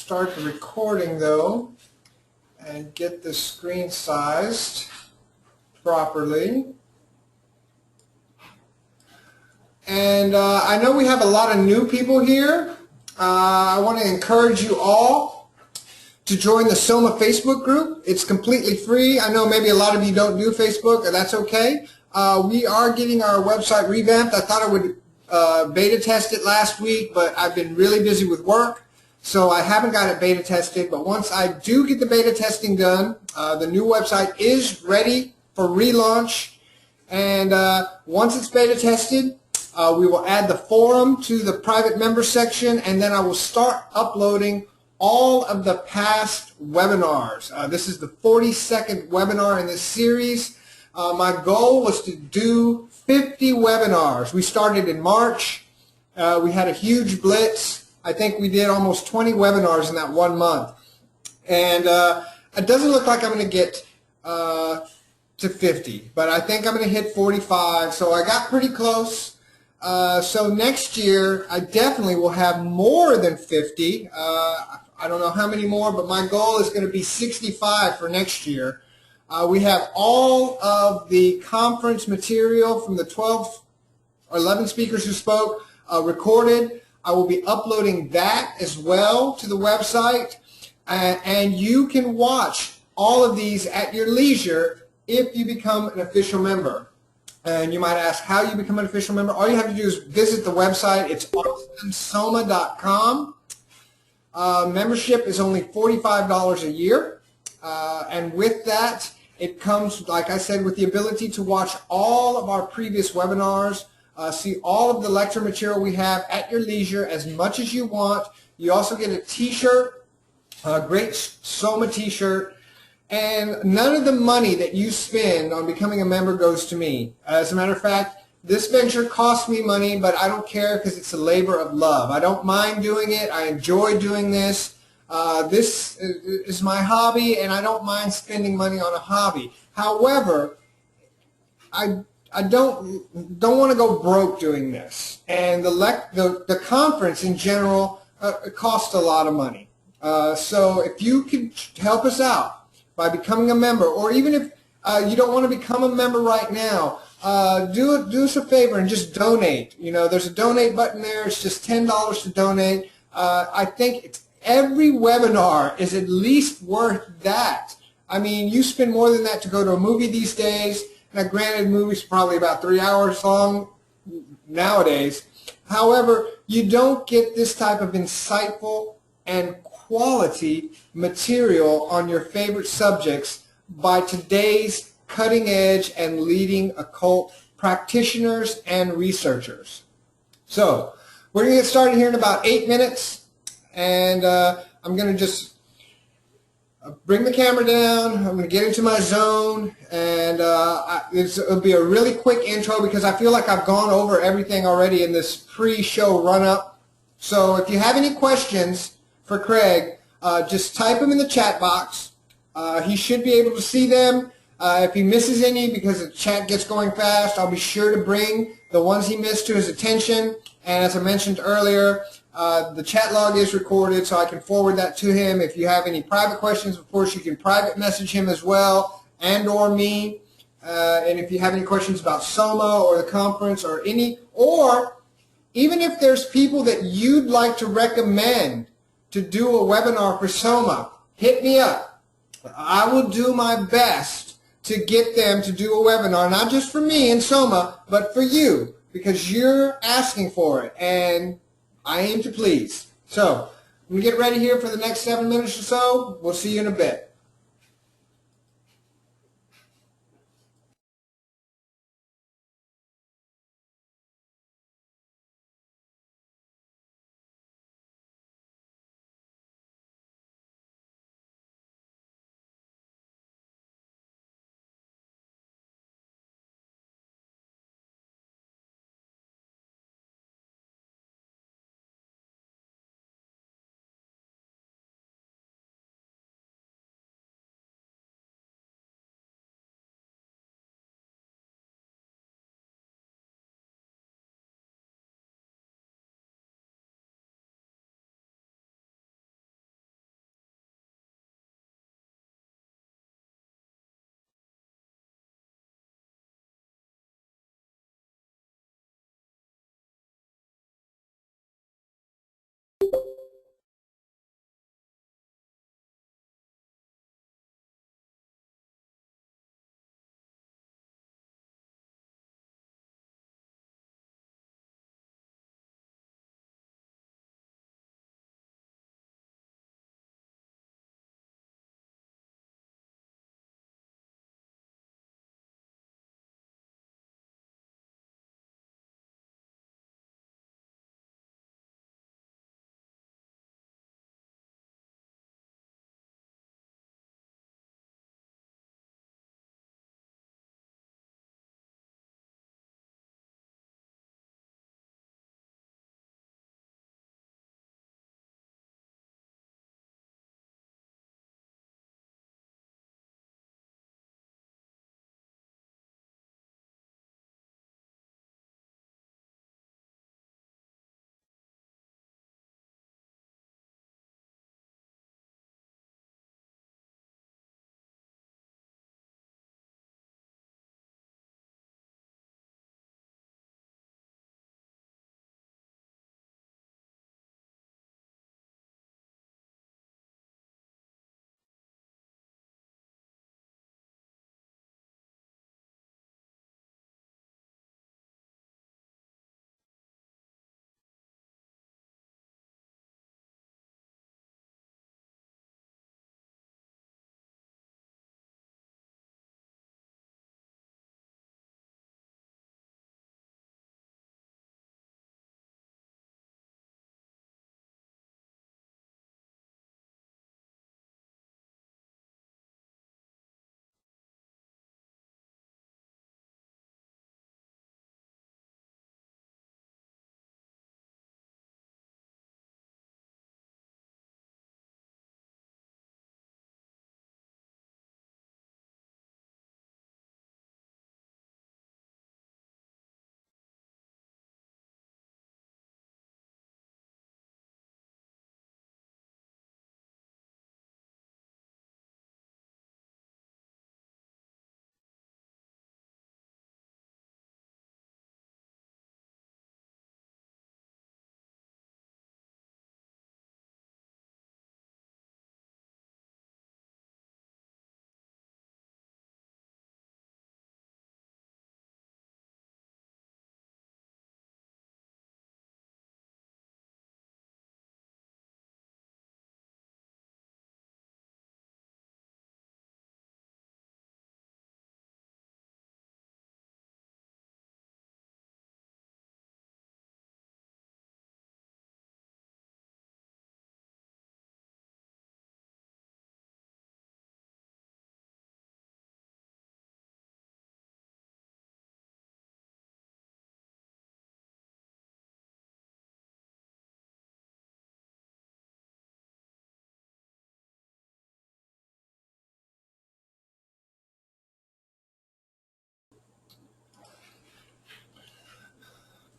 start the recording though and get the screen sized properly. And I know we have a lot of new people here. I want to encourage you all to join the S.O.M.A Facebook group. It's completely free. I know maybe a lot of you don't do Facebook, and that's okay. We are getting our website revamped. I thought I would beta test it last week, but I've been really busy with work, so I haven't got it beta tested. But once I do get the beta testing done, the new website is ready for relaunch. And once it's beta tested, we will add the forum to the private member section, and then I will start uploading all of the past webinars. This is the 42nd webinar in this series. My goal was to do 50 webinars. We started in March. We had a huge blitz. I think we did almost 20 webinars in that 1 month. And it doesn't look like I'm going to get to 50, but I think I'm going to hit 45, so I got pretty close. So next year, I definitely will have more than 50. I don't know how many more, but my goal is going to be 65 for next year. We have all of the conference material from the 12 or 11 speakers who spoke recorded. I will be uploading that as well to the website. And you can watch all of these at your leisure if you become an official member. And you might ask how you become an official member. All you have to do is visit the website. It's S.O.M.A.com. Membership is only $45 a year. And with that, it comes, like I said, with the ability to watch all of our previous webinars, see all of the lecture material we have at your leisure as much as you want. You also get a t-shirt, a great S.O.M.A t-shirt. And none of the money that you spend on becoming a member goes to me. As a matter of fact, this venture costs me money, but I don't care because it's a labor of love. I don't mind doing it. I enjoy doing this. This is my hobby, and I don't mind spending money on a hobby. However, I don't want to go broke doing this. And the conference in general costs a lot of money. So if you could help us out by becoming a member, or even if you don't want to become a member right now, do us a favor and just donate. You know, there's a donate button there. It's just $10 to donate. I think every webinar is at least worth that. I mean, you spend more than that to go to a movie these days. Now, granted, movies are probably about 3 hours long nowadays. However, you don't get this type of insightful and quality material on your favorite subjects by today's cutting edge and leading occult practitioners and researchers. So we're going to get started here in about 8 minutes, and I'm going to just bring the camera down. I'm going to get into my zone, and it'll be a really quick intro because I feel like I've gone over everything already in this pre-show run-up. So if you have any questions for Craig, just type them in the chat box. He should be able to see them. If he misses any because the chat gets going fast, I'll be sure to bring the ones he missed to his attention. And as I mentioned earlier, the chat log is recorded, so I can forward that to him. If you have any private questions, of course, you can private message him as well, and or me. And if you have any questions about S.O.M.A or the conference or even if there's people that you'd like to recommend to do a webinar for S.O.M.A, hit me up. I will do my best to get them to do a webinar, not just for me and S.O.M.A, but for you, because you're asking for it, and I aim to please. So, I'm going to get ready here for the next 7 minutes or so. We'll see you in a bit.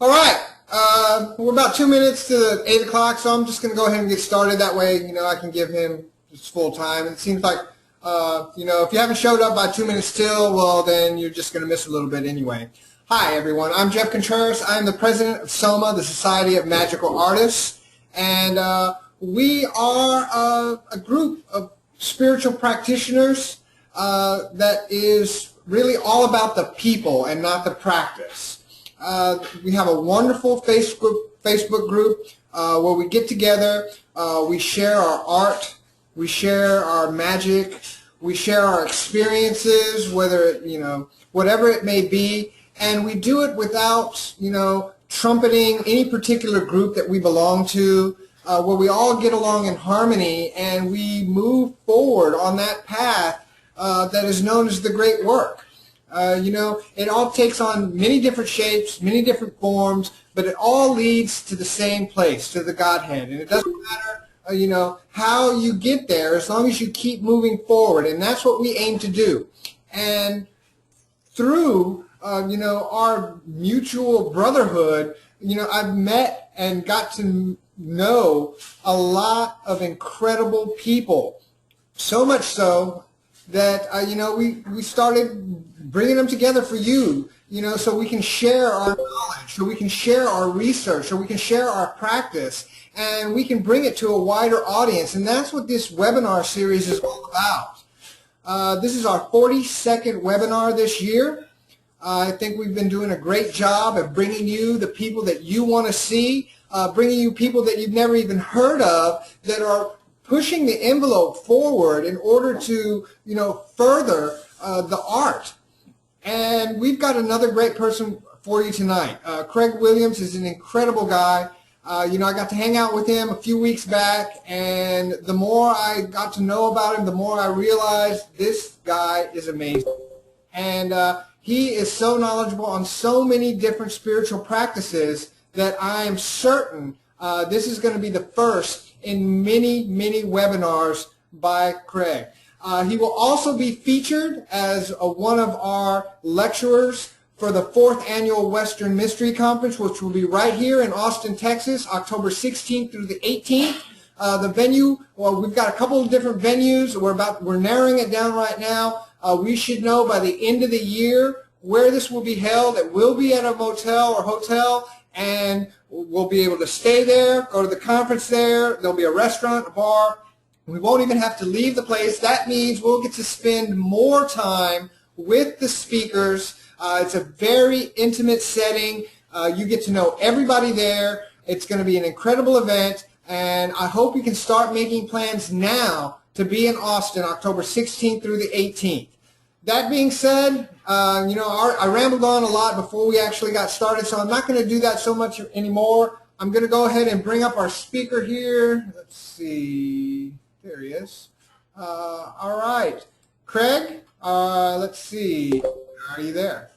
All right. We're about 2 minutes to 8 o'clock, so I'm just going to go ahead and get started. That way, I can give him his full time. It seems like, if you haven't showed up by 2 minutes still, well, then you're just going to miss a little bit anyway. Hi, everyone. I'm Jeff Contreras. I'm the president of S.O.M.A, the Society of Magical Artists, and we are a group of spiritual practitioners that is really all about the people and not the practice. We have a wonderful Facebook group where we get together, we share our art, we share our magic, we share our experiences, whatever it may be, and we do it without, trumpeting any particular group that we belong to, where we all get along in harmony and we move forward on that path that is known as the great work. It all takes on many different shapes, many different forms, but it all leads to the same place, to the Godhead. And it doesn't matter, how you get there, as long as you keep moving forward. And that's what we aim to do. And through, our mutual brotherhood, I've met and got to know a lot of incredible people. So much so that we started bringing them together for you, so we can share our knowledge, so we can share our research, so we can share our practice, and we can bring it to a wider audience. And that's what this webinar series is all about. This is our 42nd webinar this year. I think we've been doing a great job of bringing you the people that you want to see, bringing you people that you've never even heard of that are pushing the envelope forward in order to, further the art. And we've got another great person for you tonight. Craig Williams is an incredible guy. I got to hang out with him a few weeks back, and the more I got to know about him, the more I realized this guy is amazing. And he is so knowledgeable on so many different spiritual practices that I am certain this is going to be the first in many, many webinars by Craig. He will also be featured as one of our lecturers for the 4th Annual Western Mystery Conference, which will be right here in Austin, Texas, October 16th through the 18th. The venue, well, we've got a couple of different venues. We're narrowing it down right now. We should know by the end of the year where this will be held. It will be at a motel or hotel, and we'll be able to stay there, go to the conference there. There'll be a restaurant, a bar. We won't even have to leave the place. That means we'll get to spend more time with the speakers. It's a very intimate setting. You get to know everybody there. It's going to be an incredible event, and I hope you can start making plans now to be in Austin October 16th through the 18th. That being said, I rambled on a lot before we actually got started, so I'm not going to do that so much anymore. I'm going to go ahead and bring up our speaker here. Let's see. There he is. All right. Craig, let's see. Are you there?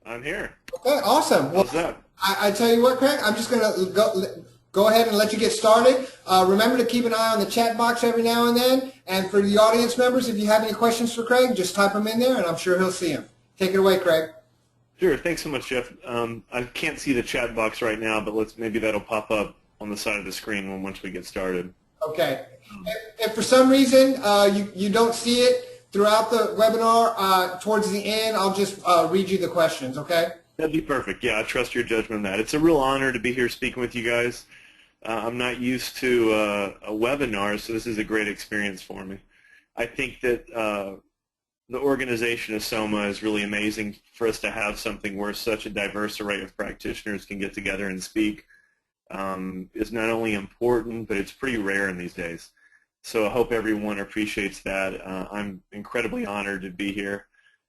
I'm here. Okay, awesome. How's that? I tell you what, Craig, I'm just going to go ahead and let you get started. Remember to keep an eye on the chat box every now and then. And for the audience members, if you have any questions for Craig, just type them in there, and I'm sure he'll see them. Take it away, Craig. Sure. Thanks so much, Jeff. I can't see the chat box right now, but maybe that'll pop up on the side of the screen once we get started. Okay. If for some reason you don't see it throughout the webinar, towards the end, I'll just read you the questions, okay? That'd be perfect. Yeah, I trust your judgment on that. It's a real honor to be here speaking with you guys. I'm not used to a webinar, so this is a great experience for me. I think that the organization of S.O.M.A is really amazing for us to have something where such a diverse array of practitioners can get together and speak. Is not only important, but it's pretty rare in these days. So I hope everyone appreciates that. I'm incredibly honored to be here.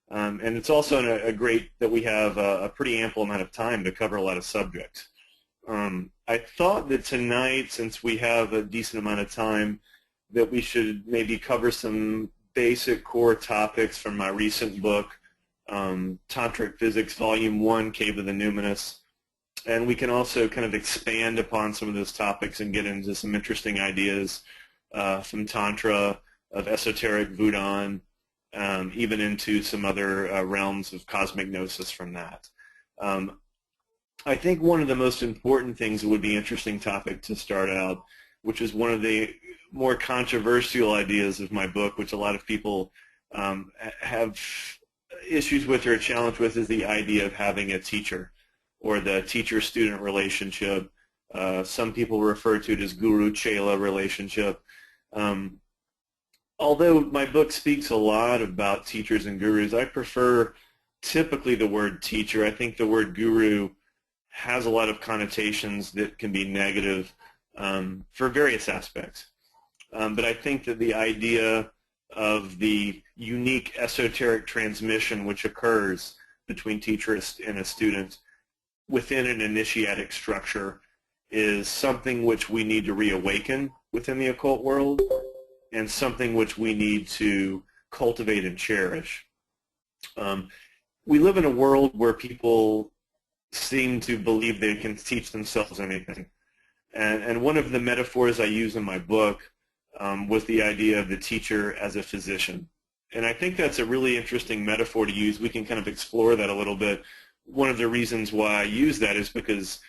And it's also great that we have a pretty ample amount of time to cover a lot of subjects. I thought that tonight, since we have a decent amount of time, that we should maybe cover some basic core topics from my recent book, Tantric Physics, Volume 1, Cave of the Numinous. And we can also kind of expand upon some of those topics and get into some interesting ideas from Tantra, of esoteric Voodoo, even into some other realms of cosmic gnosis from that. I think one of the most important things that would be an interesting topic to start out, which is one of the more controversial ideas of my book, which a lot of people have issues with or a challenge with, is the idea of having a teacher, or the teacher-student relationship. Some people refer to it as guru-chela relationship. Although my book speaks a lot about teachers and gurus, I prefer typically the word teacher. I think the word guru has a lot of connotations that can be negative for various aspects. But I think that the idea of the unique esoteric transmission which occurs between teacher and a student within an initiatic structure is something which we need to reawaken within the occult world, and something which we need to cultivate and cherish. We live in a world where people seem to believe they can teach themselves anything. And one of the metaphors I use in my book was the idea of the teacher as a physician. And I think that's a really interesting metaphor to use. We can kind of explore that a little bit. One of the reasons why I use that is because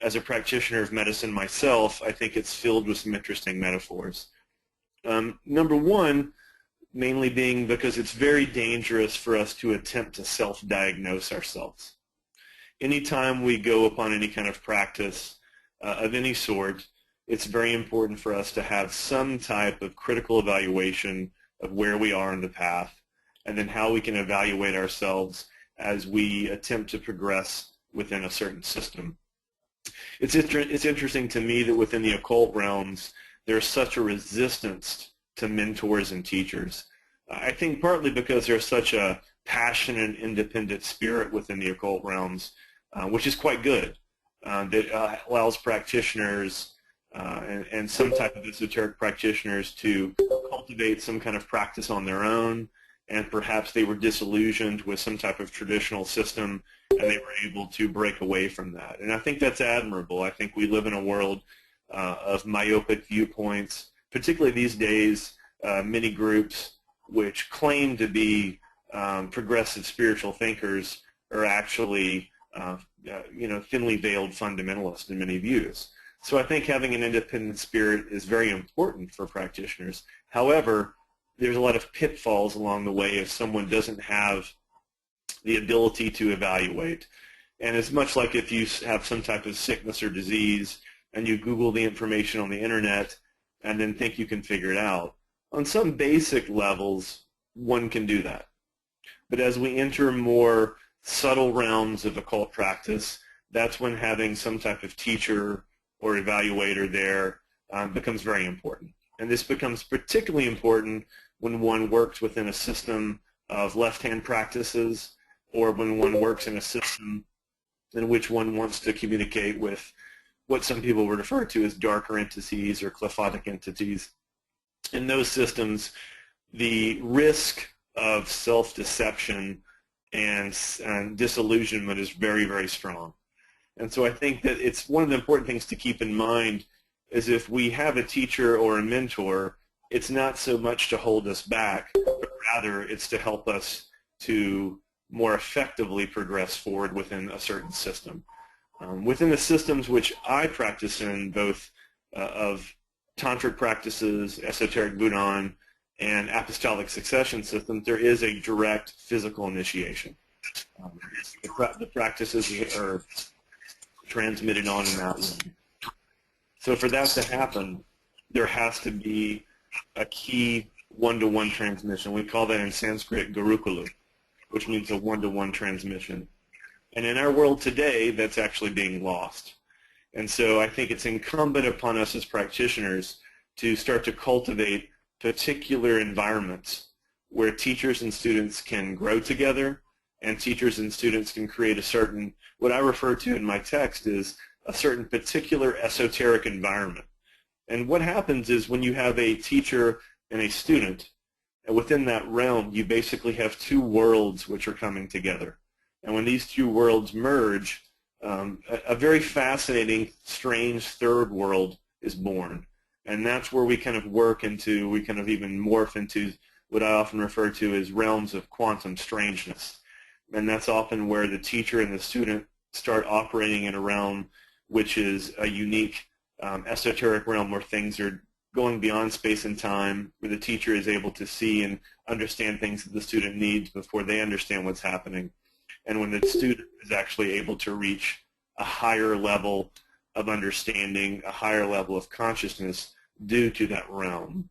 as a practitioner of medicine myself, I think it's filled with some interesting metaphors. Number one, mainly being because it's very dangerous for us to attempt to self-diagnose ourselves. Anytime we go upon any kind of practice of any sort, it's very important for us to have some type of critical evaluation of where we are in the path, and then how we can evaluate ourselves as we attempt to progress within a certain system. It's interesting to me that within the occult realms, there's such a resistance to mentors and teachers. I think partly because there's such a passionate and independent spirit within the occult realms, which is quite good, that allows practitioners and some type of esoteric practitioners to cultivate some kind of practice on their own, and perhaps they were disillusioned with some type of traditional system and they were able to break away from that. And I think that's admirable. I think we live in a world of myopic viewpoints, particularly these days. Many groups which claim to be progressive spiritual thinkers are actually thinly veiled fundamentalists in many views. So I think having an independent spirit is very important for practitioners. However, there's a lot of pitfalls along the way if someone doesn't have the ability to evaluate. And it's much like if you have some type of sickness or disease and you Google the information on the internet and then think you can figure it out. On some basic levels, one can do that. But as we enter more subtle realms of occult practice, that's when having some type of teacher or evaluator there becomes very important. And this becomes particularly important when one works within a system of left-hand practices, or when one works in a system in which one wants to communicate with what some people would refer to as darker entities or qliphothic entities. In those systems, the risk of self-deception and disillusionment is very, very strong. And so I think that it's one of the important things to keep in mind is if we have a teacher or a mentor, it's not so much to hold us back, but rather it's to help us to more effectively progress forward within a certain system. Within the systems which I practice in, both of tantric practices, esoteric Buddhan, and apostolic succession systems, there is a direct physical initiation. The practices are transmitted on in that way. So for that to happen, there has to be a key one-to-one transmission. We call that in Sanskrit gurukulu, which means a one-to-one transmission. And in our world today, that's actually being lost. And so I think it's incumbent upon us as practitioners to start to cultivate particular environments where teachers and students can grow together, and teachers and students can create a certain, what I refer to in my text is a certain particular esoteric environment. And what happens is when you have a teacher and a student, and within that realm, you basically have two worlds which are coming together. And when these two worlds merge, a very fascinating, strange third world is born. And that's where we kind of work into, we kind of even morph into what I often refer to as realms of quantum strangeness. And that's often where the teacher and the student start operating in a realm which is a unique esoteric realm where things are going beyond space and time, where the teacher is able to see and understand things that the student needs before they understand what's happening. And when the student is actually able to reach a higher level of understanding, a higher level of consciousness due to that realm.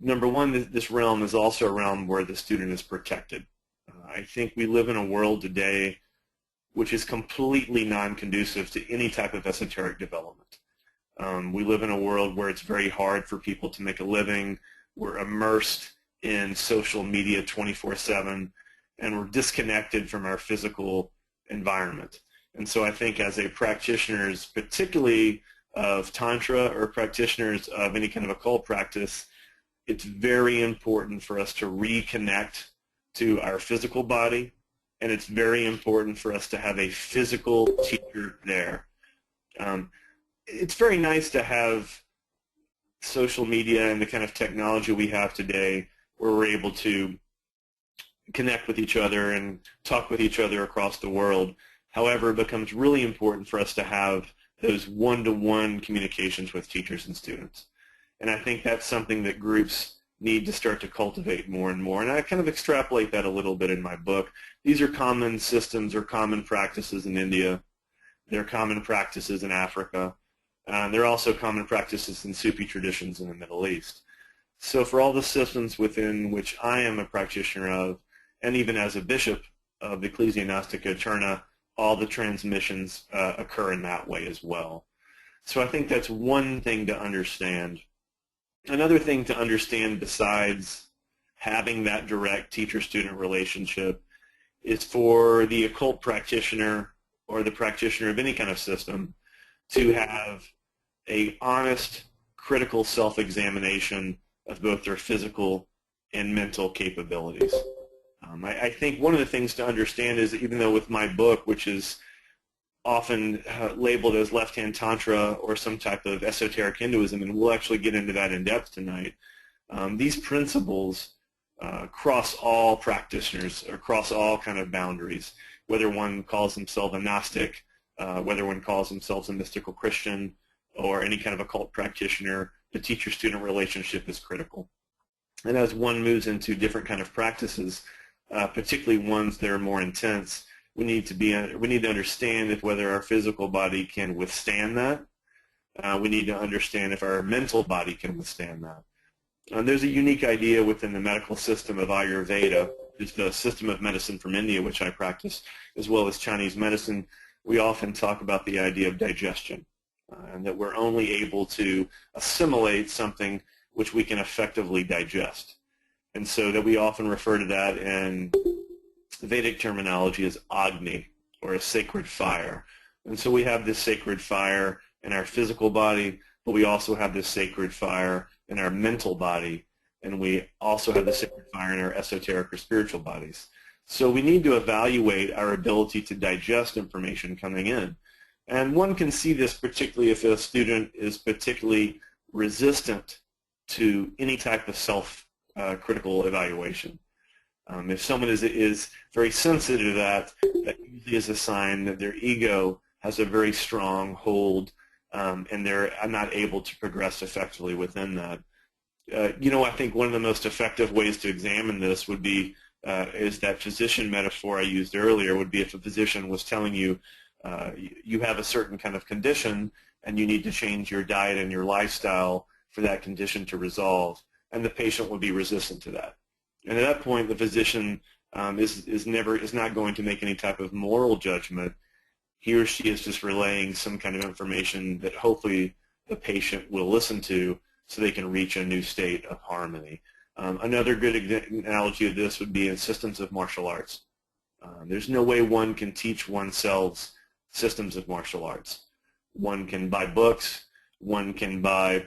Number one, this realm is also a realm where the student is protected. I think we live in a world today which is completely non-conducive to any type of esoteric development. We live in a world where it's very hard for people to make a living. We're immersed in social media 24/7, and we're disconnected from our physical environment. And so I think as a practitioners, particularly of Tantra or practitioners of any kind of occult practice, it's very important for us to reconnect to our physical body, and it's very important for us to have a physical teacher there. It's very nice to have social media and the kind of technology we have today where we're able to connect with each other and talk with each other across the world. However, it becomes really important for us to have those one-to-one communications with teachers and students. And I think that's something that groups need to start to cultivate more and more. And I kind of extrapolate that a little bit in my book. These are common systems or common practices in India. They're common practices in Africa. They're also common practices in Sufi traditions in the Middle East. So for all the systems within which I am a practitioner of, and even as a bishop of Ecclesia Gnostica Eterna, all the transmissions occur in that way as well. So I think that's one thing to understand. Another thing to understand besides having that direct teacher-student relationship is for the occult practitioner or the practitioner of any kind of system to have an honest, critical self-examination of both their physical and mental capabilities. I think one of the things to understand is that even though with my book, which is often labeled as left-hand tantra or some type of esoteric Hinduism, and we'll actually get into that in depth tonight, these principles cross all practitioners, across all kind of boundaries, whether one calls himself a Gnostic, whether one calls themselves a mystical Christian, or any kind of occult practitioner. The teacher-student relationship is critical. And as one moves into different kind of practices, particularly ones that are more intense, we need to understand if whether our physical body can withstand that. We need to understand if our mental body can withstand that. There's a unique idea within the medical system of Ayurveda, which is the system of medicine from India, which I practice, as well as Chinese medicine. We often talk about the idea of digestion, and that we're only able to assimilate something which we can effectively digest. And so that we often refer to that in Vedic terminology as Agni, or a sacred fire. And so we have this sacred fire in our physical body, but we also have this sacred fire in our mental body, and we also have the sacred fire in our esoteric or spiritual bodies. So we need to evaluate our ability to digest information coming in. And one can see this particularly if a student is particularly resistant to any type of self-critical evaluation. If someone is very sensitive to that, that usually is a sign that their ego has a very strong hold, and they're not able to progress effectively within that. I think one of the most effective ways to examine this would be, is that physician metaphor I used earlier, would be if a physician was telling you, you have a certain kind of condition and you need to change your diet and your lifestyle for that condition to resolve, and the patient would be resistant to that. And at that point, the physician is not going to make any type of moral judgment. He or she is just relaying some kind of information that hopefully the patient will listen to so they can reach a new state of harmony. Another good analogy of this would be in systems of martial arts. There's no way one can teach oneself systems of martial arts. One can buy books, one can buy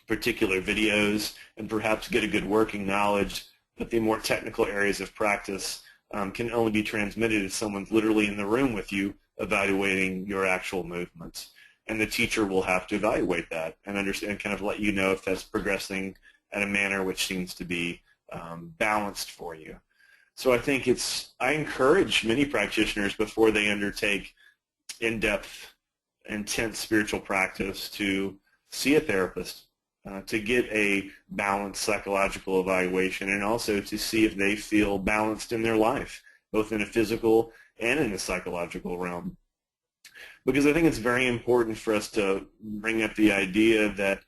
particular videos, and perhaps get a good working knowledge, but the more technical areas of practice can only be transmitted if someone's literally in the room with you evaluating your actual movements. And the teacher will have to evaluate that and understand, kind of let you know if that's progressing at a manner which seems to be balanced for you. So I think I encourage many practitioners before they undertake in-depth, intense spiritual practice to see a therapist, to get a balanced psychological evaluation, and also to see if they feel balanced in their life, both in a physical and in the psychological realm. Because I think it's very important for us to bring up the idea that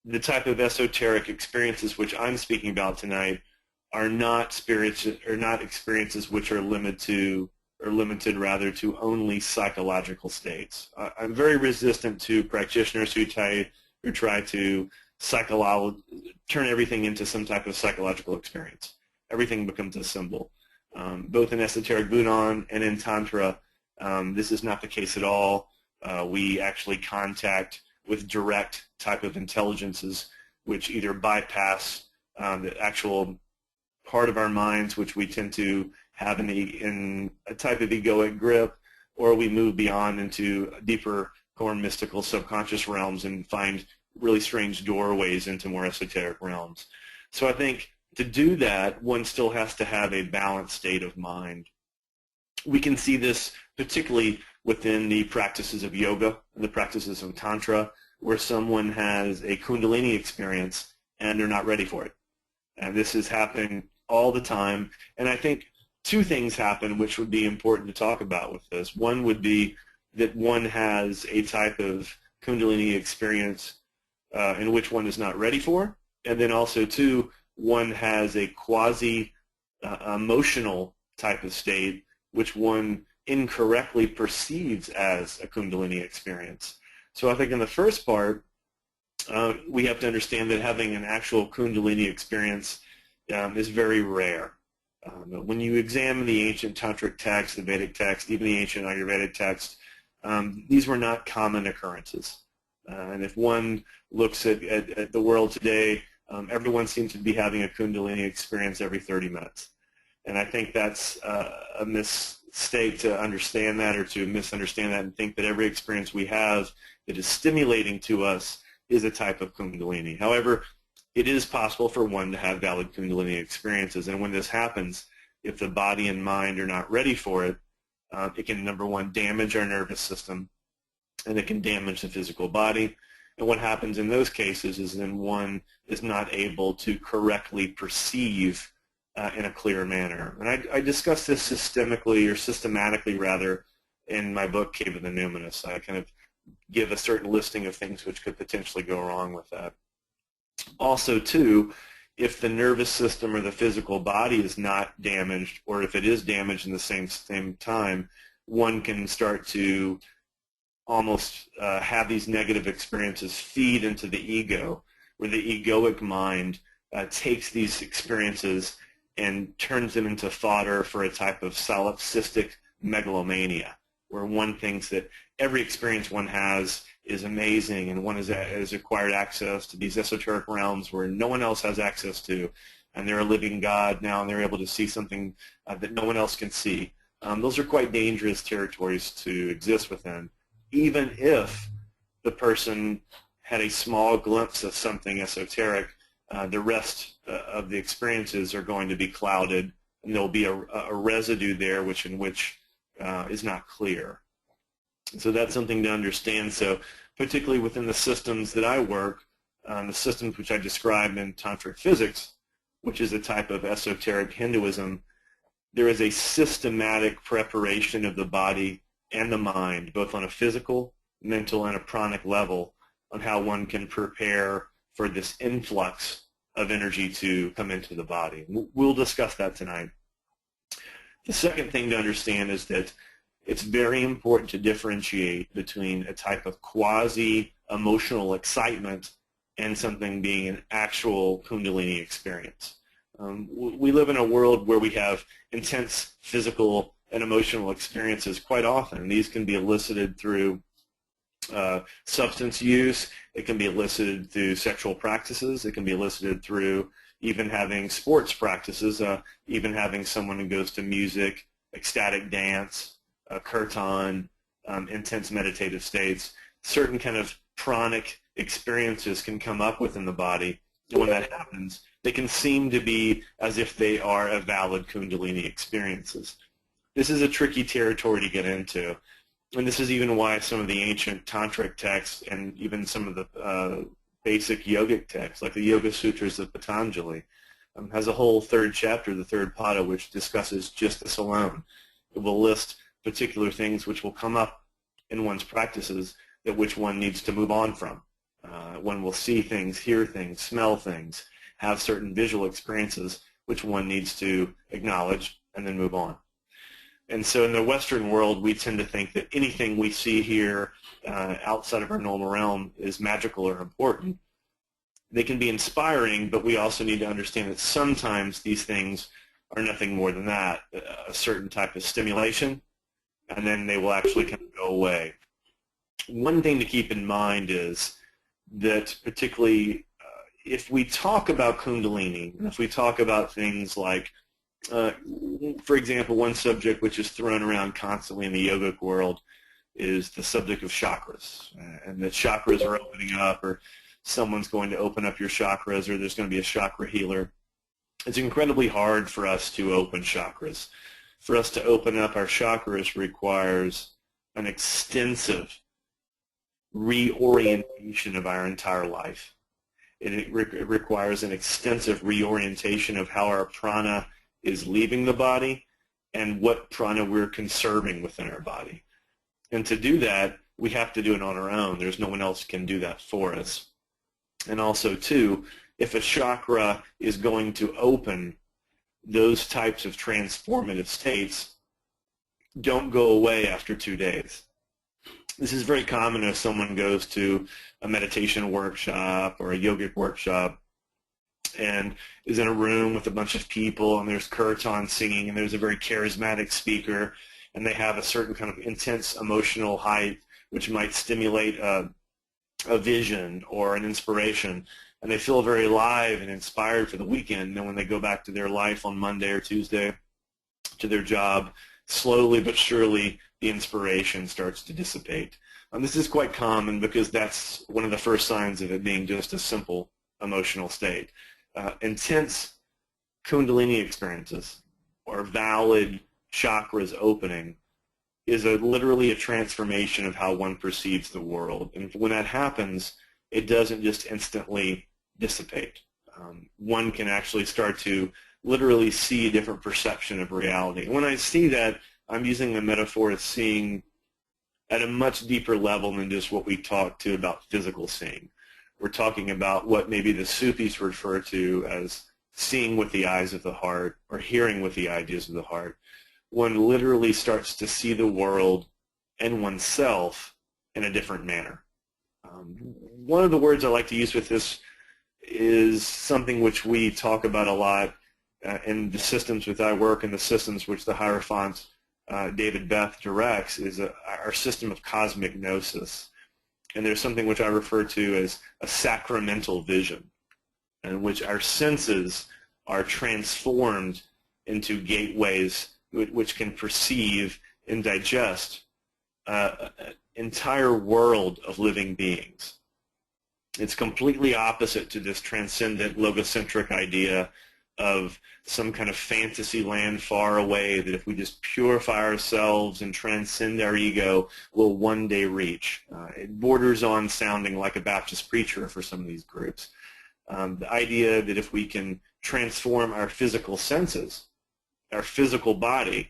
the type of esoteric experiences which I'm speaking about tonight are not experiences which are limited rather to only psychological states. I'm very resistant to practitioners who try to turn everything into some type of psychological experience. Everything becomes a symbol. Both in esoteric Buddhism and in Tantra, this is not the case at all. We actually contact with direct type of intelligences which either bypass the actual part of our minds which we tend to have in a type of egoic grip, or we move beyond into deeper, more mystical subconscious realms and find really strange doorways into more esoteric realms. So I think to do that, one still has to have a balanced state of mind. We can see this particularly within the practices of yoga and the practices of Tantra, where someone has a Kundalini experience and they're not ready for it. And this is happening all the time. And I think two things happen which would be important to talk about with this. One would be that one has a type of Kundalini experience in which one is not ready for. And then also, two, one has a quasi-emotional type of state which one incorrectly perceives as a Kundalini experience. So I think in the first part, we have to understand that having an actual Kundalini experience is very rare. When you examine the ancient Tantric text, the Vedic text, even the ancient Ayurvedic text, these were not common occurrences. And if one looks at the world today, everyone seems to be having a Kundalini experience every 30 minutes. And I think that's a mistake to understand that, or to misunderstand that and think that every experience we have that is stimulating to us is a type of Kundalini. However, it is possible for one to have valid Kundalini experiences. And when this happens, if the body and mind are not ready for it, it can, number one, damage our nervous system, and it can damage the physical body. And what happens in those cases is then one is not able to correctly perceive in a clear manner. And I discuss this systematically rather, in my book, Cave of the Numinous. I kind of give a certain listing of things which could potentially go wrong with that. Also, too, if the nervous system or the physical body is not damaged, or if it is damaged in the same time, one can start to almost have these negative experiences feed into the ego, where the egoic mind takes these experiences and turns them into fodder for a type of solipsistic megalomania, where one thinks that every experience one has is amazing, and one has acquired access to these esoteric realms where no one else has access to, and they're a living God now, and they're able to see something that no one else can see. Those are quite dangerous territories to exist within, even if the person had a small glimpse of something esoteric. The rest of the experiences are going to be clouded, and there'll be a residue there which is not clear. So that's something to understand. So particularly within the systems that I work, the systems which I describe in Tantric physics, which is a type of esoteric Hinduism, there is a systematic preparation of the body and the mind, both on a physical, mental, and a pranic level, on how one can prepare for this influx of energy to come into the body. We'll discuss that tonight. The second thing to understand is that it's very important to differentiate between a type of quasi-emotional excitement and something being an actual Kundalini experience. We live in a world where we have intense physical and emotional experiences quite often. These can be elicited through substance use. It can be elicited through sexual practices. It can be elicited through even having sports practices, even having someone who goes to music, ecstatic dance, kirtan, intense meditative states. Certain kind of pranic experiences can come up within the body. And when that happens, they can seem to be as if they are a valid Kundalini experiences. This is a tricky territory to get into. And this is even why some of the ancient Tantric texts and even some of the basic yogic texts, like the Yoga Sutras of Patanjali, has a whole third chapter, the third pada, which discusses just this alone. It will list particular things which will come up in one's practices that which one needs to move on from. One will see things, hear things, smell things, have certain visual experiences which one needs to acknowledge and then move on. And so in the Western world, we tend to think that anything we see here outside of our normal realm is magical or important. They can be inspiring, but we also need to understand that sometimes these things are nothing more than that, a certain type of stimulation, and then they will actually kind of go away. One thing to keep in mind is that particularly if we talk about Kundalini, if we talk about things like, for example, one subject which is thrown around constantly in the yogic world is the subject of chakras, and that chakras are opening up, or someone's going to open up your chakras, or there's going to be a chakra healer. It's incredibly hard for us to open chakras. For us to open up our chakras requires an extensive reorientation of our entire life. It requires an extensive reorientation of how our prana is leaving the body and what prana we're conserving within our body. And to do that, we have to do it on our own. There's no one else can do that for us. And also, too, if a chakra is going to open, those types of transformative states don't go away after 2 days. This is very common if someone goes to a meditation workshop or a yogic workshop and is in a room with a bunch of people, and there's kirtan singing, and there's a very charismatic speaker, and they have a certain kind of intense emotional height which might stimulate a vision or an inspiration, and they feel very alive and inspired for the weekend. And then when they go back to their life on Monday or Tuesday, to their job, slowly but surely the inspiration starts to dissipate. This is quite common because that's one of the first signs of it being just a simple emotional state. Intense kundalini experiences or valid chakras opening is literally a transformation of how one perceives the world. And when that happens, it doesn't just instantly dissipate. One can actually start to literally see a different perception of reality. And when I see that, I'm using the metaphor of seeing at a much deeper level than just what we talk to about physical seeing. We're talking about what maybe the Sufis refer to as seeing with the eyes of the heart or hearing with the ideas of the heart. One literally starts to see the world and oneself in a different manner. One of the words I like to use with this is something which we talk about a lot in the systems which I work and the systems which the Hierophant David Beth directs, is our system of cosmic gnosis. And there's something which I refer to as a sacramental vision, in which our senses are transformed into gateways which can perceive and digest an entire world of living beings. It's completely opposite to this transcendent logocentric idea of some kind of fantasy land far away that if we just purify ourselves and transcend our ego, we'll one day reach. It borders on sounding like a Baptist preacher for some of these groups. The idea that if we can transform our physical senses, our physical body,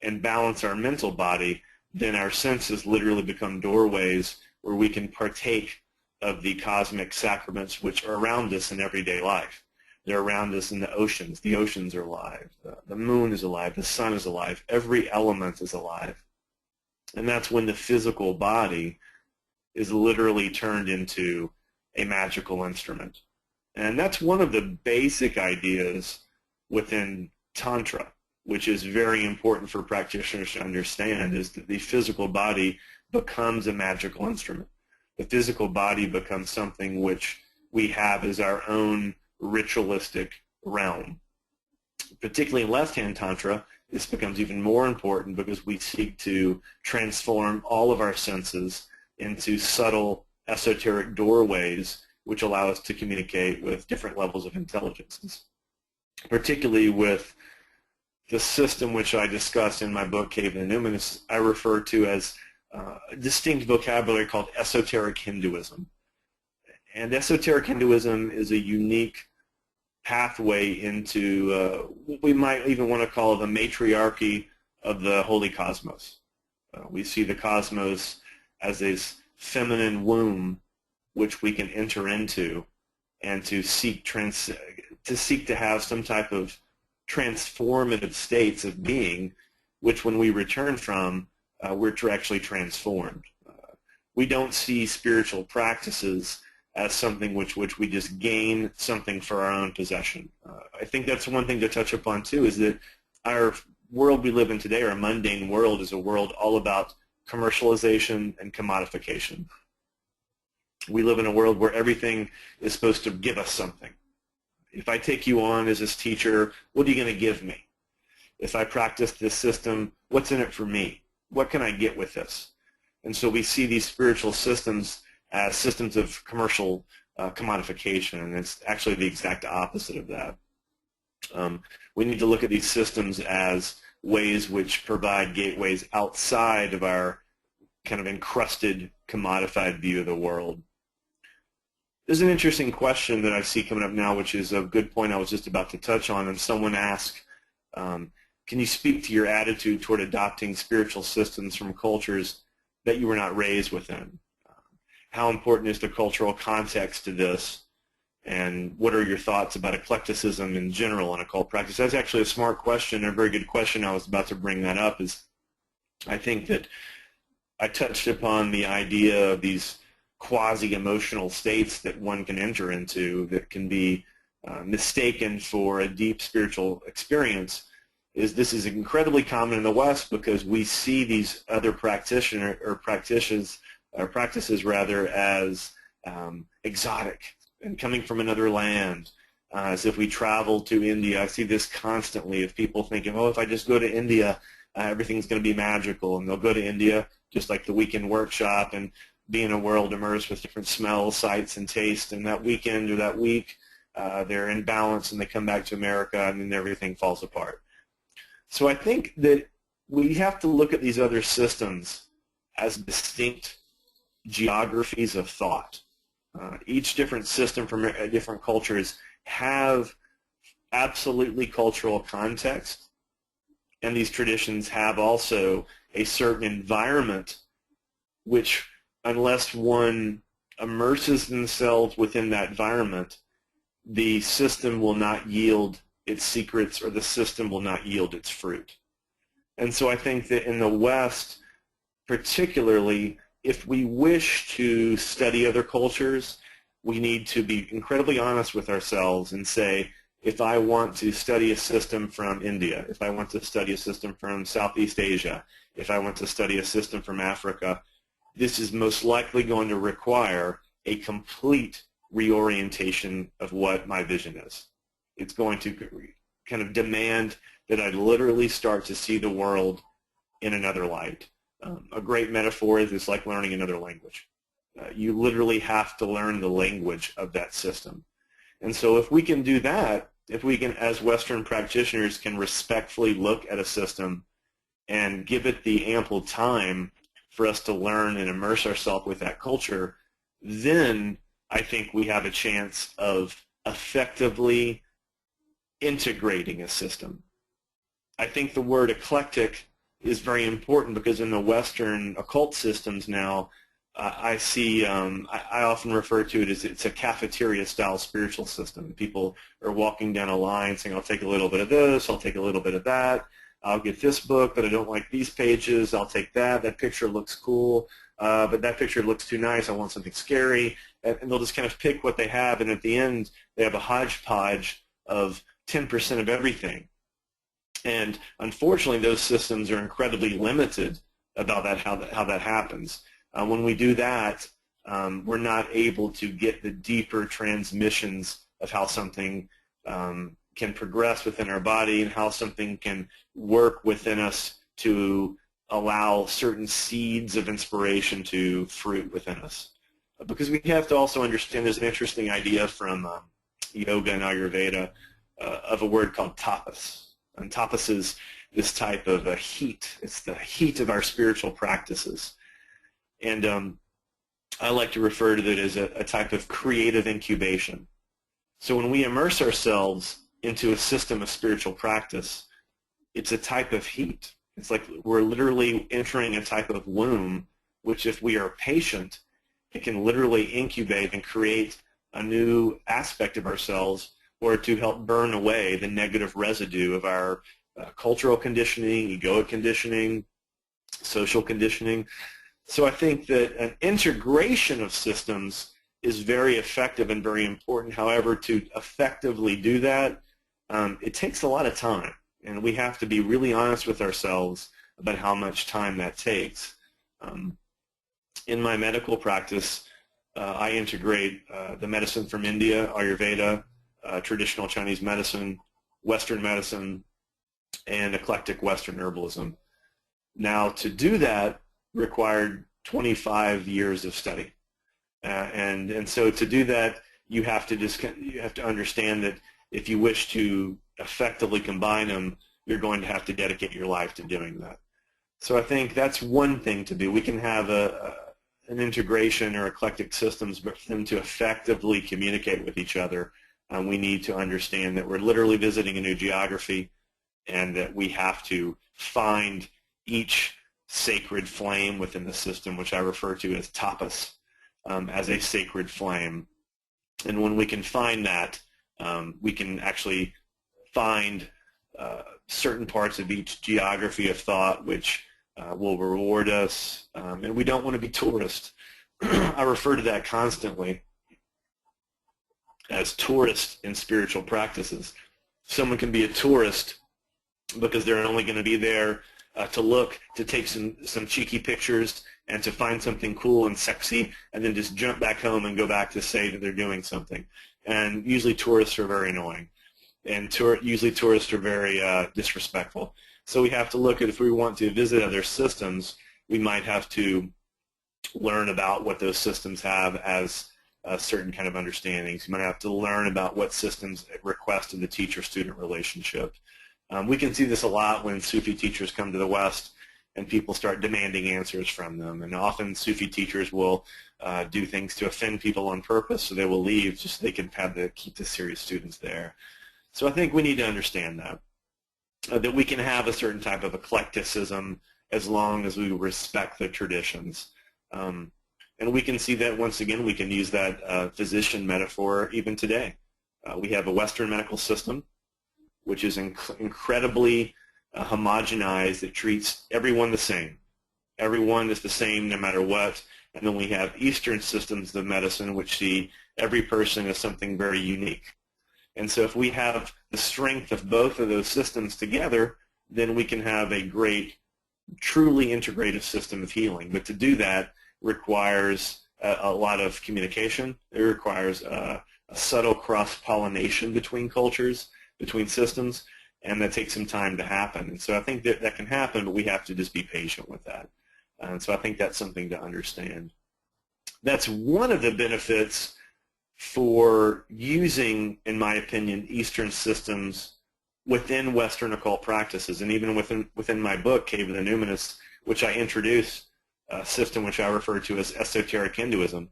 and balance our mental body, then our senses literally become doorways where we can partake of the cosmic sacraments which are around us in everyday life. They're around us in the oceans. The oceans are alive. The moon is alive. The sun is alive. Every element is alive. And that's when the physical body is literally turned into a magical instrument. And that's one of the basic ideas within Tantra, which is very important for practitioners to understand, is that the physical body becomes a magical instrument. The physical body becomes something which we have as our own ritualistic realm. Particularly in left-hand Tantra, this becomes even more important because we seek to transform all of our senses into subtle, esoteric doorways which allow us to communicate with different levels of intelligences. Particularly with the system which I discuss in my book, Cave in the Numinous, I refer to as a distinct vocabulary called esoteric Hinduism. And esoteric Hinduism is a unique pathway into what we might even want to call the matriarchy of the holy cosmos. We see the cosmos as this feminine womb which we can enter into and to seek to have some type of transformative states of being, which when we return from, we're actually transformed. We don't see spiritual practices as something which we just gain something for our own possession. I think that's one thing to touch upon too, is that our world we live in today, our mundane world, is a world all about commercialization and commodification. We live in a world where everything is supposed to give us something. If I take you on as this teacher, what are you going to give me? If I practice this system, what's in it for me? What can I get with this? And so we see these spiritual systems as systems of commercial commodification, and it's actually the exact opposite of that. We need to look at these systems as ways which provide gateways outside of our kind of encrusted, commodified view of the world. There's an interesting question that I see coming up now, which is a good point I was just about to touch on. And someone asked, can you speak to your attitude toward adopting spiritual systems from cultures that you were not raised within? How important is the cultural context to this? And what are your thoughts about eclecticism in general in occult practice? That's actually a smart question, a very good question. I was about to bring that up. Is I think that I touched upon the idea of these quasi-emotional states that one can enter into that can be mistaken for a deep spiritual experience. This is incredibly common in the West because we see these other practices rather as exotic and coming from another land. As if we travel to India, I see this constantly of people thinking, oh, if I just go to India, everything's going to be magical, and they'll go to India just like the weekend workshop and be in a world immersed with different smells, sights, and tastes, and that weekend or that week they're in balance and they come back to America and then everything falls apart. So I think that we have to look at these other systems as distinct geographies of thought. Each different system from different cultures have absolutely cultural context, and these traditions have also a certain environment which, unless one immerses themselves within that environment, the system will not yield its secrets or the system will not yield its fruit. And so I think that in the West, particularly, if we wish to study other cultures, we need to be incredibly honest with ourselves and say, if I want to study a system from India, if I want to study a system from Southeast Asia, if I want to study a system from Africa, this is most likely going to require a complete reorientation of what my vision is. It's going to kind of demand that I literally start to see the world in another light. A great metaphor is it's like learning another language. You literally have to learn the language of that system. And so if we can do that, if we can, as Western practitioners, can respectfully look at a system and give it the ample time for us to learn and immerse ourselves with that culture, then I think we have a chance of effectively integrating a system. I think the word eclectic is very important because in the Western occult systems now, I see, I often refer to it as it's a cafeteria-style spiritual system. People are walking down a line saying, I'll take a little bit of this, I'll take a little bit of that, I'll get this book, but I don't like these pages, I'll take that, that picture looks cool, but that picture looks too nice, I want something scary, and they'll just kind of pick what they have, and at the end, they have a hodgepodge of 10% of everything. And unfortunately, those systems are incredibly limited about that, how that happens. When we do that, we're not able to get the deeper transmissions of how something can progress within our body and how something can work within us to allow certain seeds of inspiration to fruit within us. Because we have to also understand there's an interesting idea from yoga and Ayurveda of a word called tapas. And tapas is this type of a heat. It's the heat of our spiritual practices. And I like to refer to it as a type of creative incubation. So when we immerse ourselves into a system of spiritual practice, it's a type of heat. It's like we're literally entering a type of womb, which if we are patient, it can literally incubate and create a new aspect of ourselves, or to help burn away the negative residue of our cultural conditioning, egoic conditioning, social conditioning. So I think that an integration of systems is very effective and very important. However, to effectively do that, it takes a lot of time, and we have to be really honest with ourselves about how much time that takes. In my medical practice, I integrate the medicine from India, Ayurveda, traditional Chinese medicine, Western medicine, and eclectic Western herbalism. Now, to do that required 25 years of study, and so to do that, you have to understand that if you wish to effectively combine them, you're going to have to dedicate your life to doing that. So I think that's one thing to do. We can have an integration or eclectic systems, but for them to effectively communicate with each other, we need to understand that we're literally visiting a new geography, and that we have to find each sacred flame within the system, which I refer to as tapas, as a sacred flame. And when we can find that, we can actually find certain parts of each geography of thought which will reward us. And we don't want to be tourists. I refer to that constantly as tourists in spiritual practices. Someone can be a tourist because they're only going to be there to look, to take some cheeky pictures, and to find something cool and sexy, and then just jump back home and go back to say that they're doing something. And usually tourists are very annoying, and usually tourists are very disrespectful. So we have to look at, if we want to visit other systems, we might have to learn about what those systems have as certain kind of understandings. You might have to learn about what systems request of the teacher-student relationship. We can see this a lot when Sufi teachers come to the West and people start demanding answers from them. And often Sufi teachers will do things to offend people on purpose, so they will leave just so they can keep the serious students there. So I think we need to understand that we can have a certain type of eclecticism as long as we respect the traditions. And we can see that, once again, we can use that physician metaphor even today. We have a Western medical system, which is incredibly homogenized. It treats everyone the same. Everyone is the same no matter what. And then we have Eastern systems of medicine, which see every person as something very unique. And so if we have the strength of both of those systems together, then we can have a great, truly integrative system of healing. But to do that requires a lot of communication. It requires a subtle cross-pollination between cultures, between systems, and that takes some time to happen. And so I think that can happen, but we have to just be patient with that. And so I think that's something to understand. That's one of the benefits for using, in my opinion, Eastern systems within Western occult practices. And even within my book, Cave of the Numinous, which I introduce a system which I refer to as esoteric Hinduism,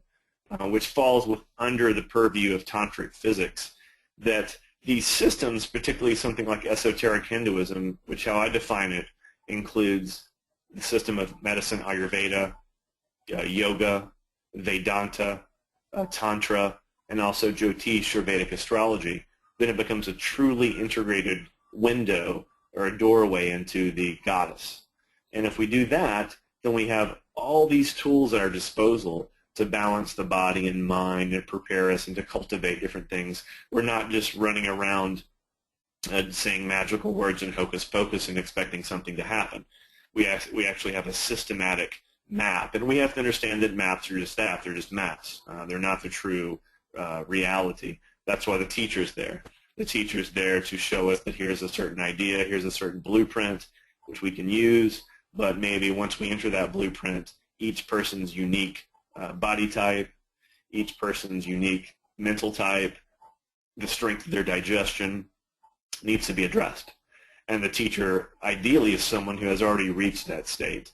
which falls under the purview of tantric physics, that these systems, particularly something like esoteric Hinduism, which how I define it, includes the system of medicine, Ayurveda, yoga, Vedanta, Tantra, and also Jyotish or Vedic astrology, then it becomes a truly integrated window or a doorway into the goddess. And if we do that, then we have all these tools at our disposal to balance the body and mind and prepare us and to cultivate different things. We're not just running around saying magical words and hocus pocus and expecting something to happen. We actually have a systematic map, and we have to understand that maps are just that. They're just maps. They're not the true reality. That's why the teacher's there. The teacher's there to show us that here's a certain idea, here's a certain blueprint which we can use, but maybe once we enter that blueprint, each person's unique body type, each person's unique mental type, the strength of their digestion needs to be addressed. And the teacher ideally is someone who has already reached that state.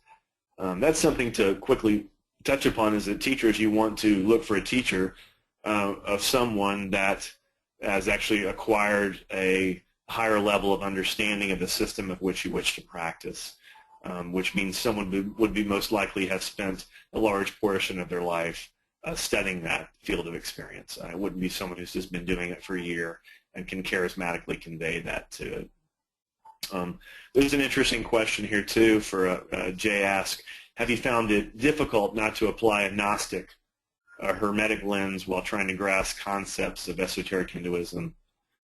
That's something to quickly touch upon, is that teachers, you want to look for a teacher of someone that has actually acquired a higher level of understanding of the system of which you wish to practice, which means someone would be most likely have spent a large portion of their life studying that field of experience. It wouldn't be someone who's just been doing it for a year and can charismatically convey that to it. There's an interesting question here too for Jay ask, have you found it difficult not to apply a Gnostic hermetic lens while trying to grasp concepts of esoteric Hinduism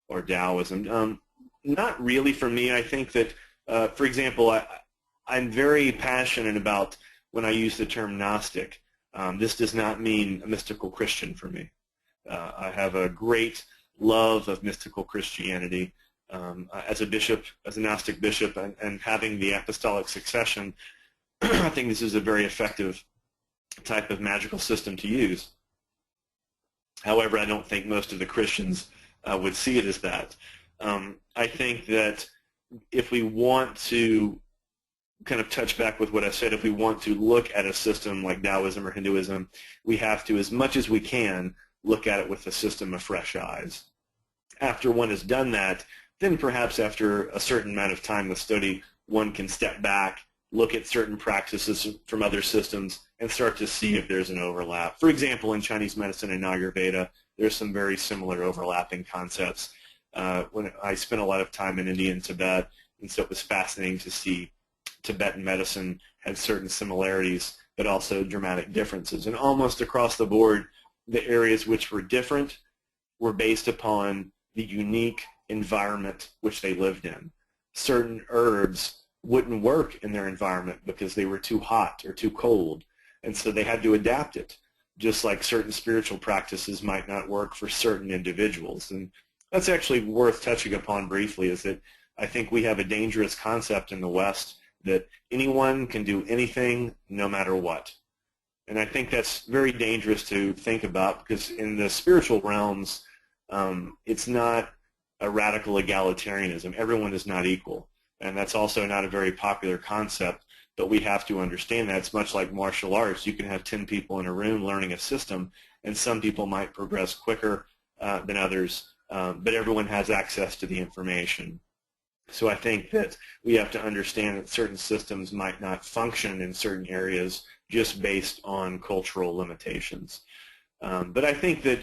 or Taoism? Not really for me. I think that, for example, I'm very passionate about when I use the term Gnostic. This does not mean a mystical Christian for me. I have a great love of mystical Christianity. As a bishop, as a Gnostic bishop, and having the apostolic succession, I think this is a very effective type of magical system to use. However, I don't think most of the Christians would see it as that. I think that if we want to kind of touch back with what I said. If we want to look at a system like Taoism or Hinduism, we have to, as much as we can, look at it with a system of fresh eyes. After one has done that, then perhaps after a certain amount of time with study, one can step back, look at certain practices from other systems, and start to see if there's an overlap. For example, in Chinese medicine and Ayurveda, there's some very similar overlapping concepts. When I spent a lot of time in India and Tibet, and so it was fascinating to see Tibetan medicine had certain similarities, but also dramatic differences. And almost across the board, the areas which were different were based upon the unique environment which they lived in. Certain herbs wouldn't work in their environment because they were too hot or too cold, and so they had to adapt it, just like certain spiritual practices might not work for certain individuals. And that's actually worth touching upon briefly, is that I think we have a dangerous concept in the West that anyone can do anything no matter what. And I think that's very dangerous to think about, because in the spiritual realms, it's not a radical egalitarianism. Everyone is not equal. And that's also not a very popular concept, but we have to understand that. It's much like martial arts. You can have 10 people in a room learning a system, and some people might progress quicker than others, but everyone has access to the information. So I think that we have to understand that certain systems might not function in certain areas just based on cultural limitations. But I think that,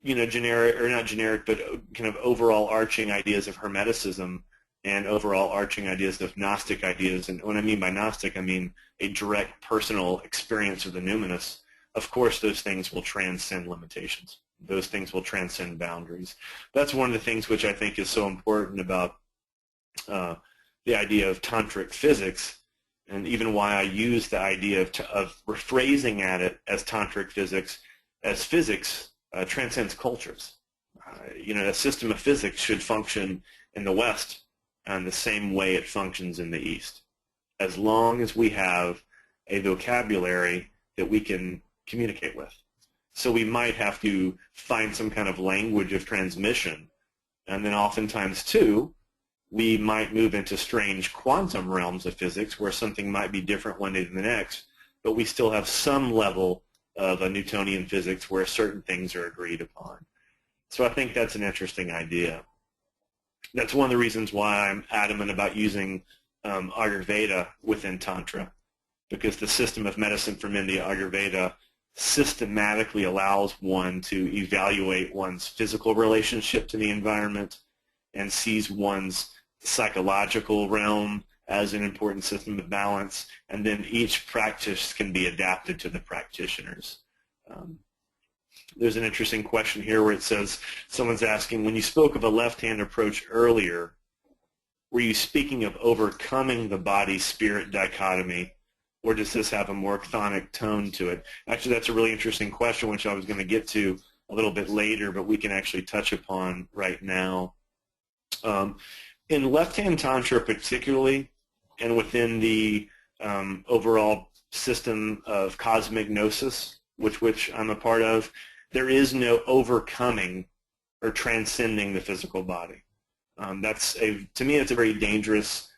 you know, generic, or not generic, but kind of overall arching ideas of Hermeticism and overall arching ideas of Gnostic ideas, and what I mean by Gnostic, I mean a direct personal experience of the numinous. Of course, those things will transcend limitations. Those things will transcend boundaries. That's one of the things which I think is so important about the idea of tantric physics, and even why I use the idea of rephrasing at it as tantric physics, as physics transcends cultures. You know, a system of physics should function in the West in the same way it functions in the East, as long as we have a vocabulary that we can communicate with. So we might have to find some kind of language of transmission, and then oftentimes, too, we might move into strange quantum realms of physics where something might be different one day than the next, but we still have some level of a Newtonian physics where certain things are agreed upon. So I think that's an interesting idea. That's one of the reasons why I'm adamant about using Ayurveda within Tantra, because the system of medicine from India, Ayurveda, systematically allows one to evaluate one's physical relationship to the environment and sees one's psychological realm as an important system of balance, and then each practice can be adapted to the practitioners. There's an interesting question here where it says, someone's asking, when you spoke of a left-hand approach earlier, were you speaking of overcoming the body-spirit dichotomy, or does this have a more chthonic tone to it? Actually, that's a really interesting question, which I was going to get to a little bit later, but we can actually touch upon right now. In left-hand Tantra particularly, and within the overall system of cosmic gnosis, which I'm a part of, there is no overcoming or transcending the physical body. To me, it's a very dangerous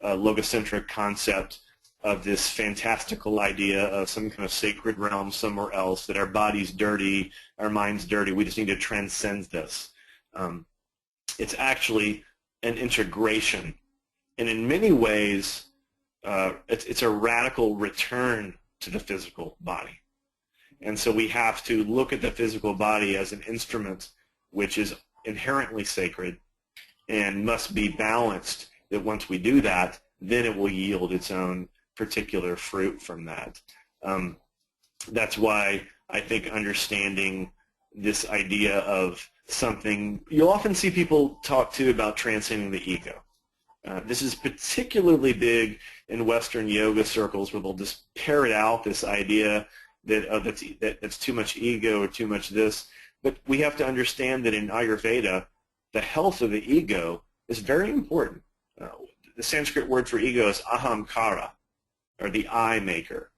logocentric concept of this fantastical idea of some kind of sacred realm somewhere else, that our body's dirty, our mind's dirty, we just need to transcend this. It's actually an integration, and in many ways, it's a radical return to the physical body. And so we have to look at the physical body as an instrument which is inherently sacred and must be balanced, that once we do that, then it will yield its own particular fruit from that. That's why I think understanding this idea of something, you'll often see people talk too about transcending the ego. This is particularly big in Western yoga circles, where they'll just parrot out this idea that that's too much ego or too much this. But we have to understand that in Ayurveda, the health of the ego is very important. The Sanskrit word for ego is ahamkara, or the I maker.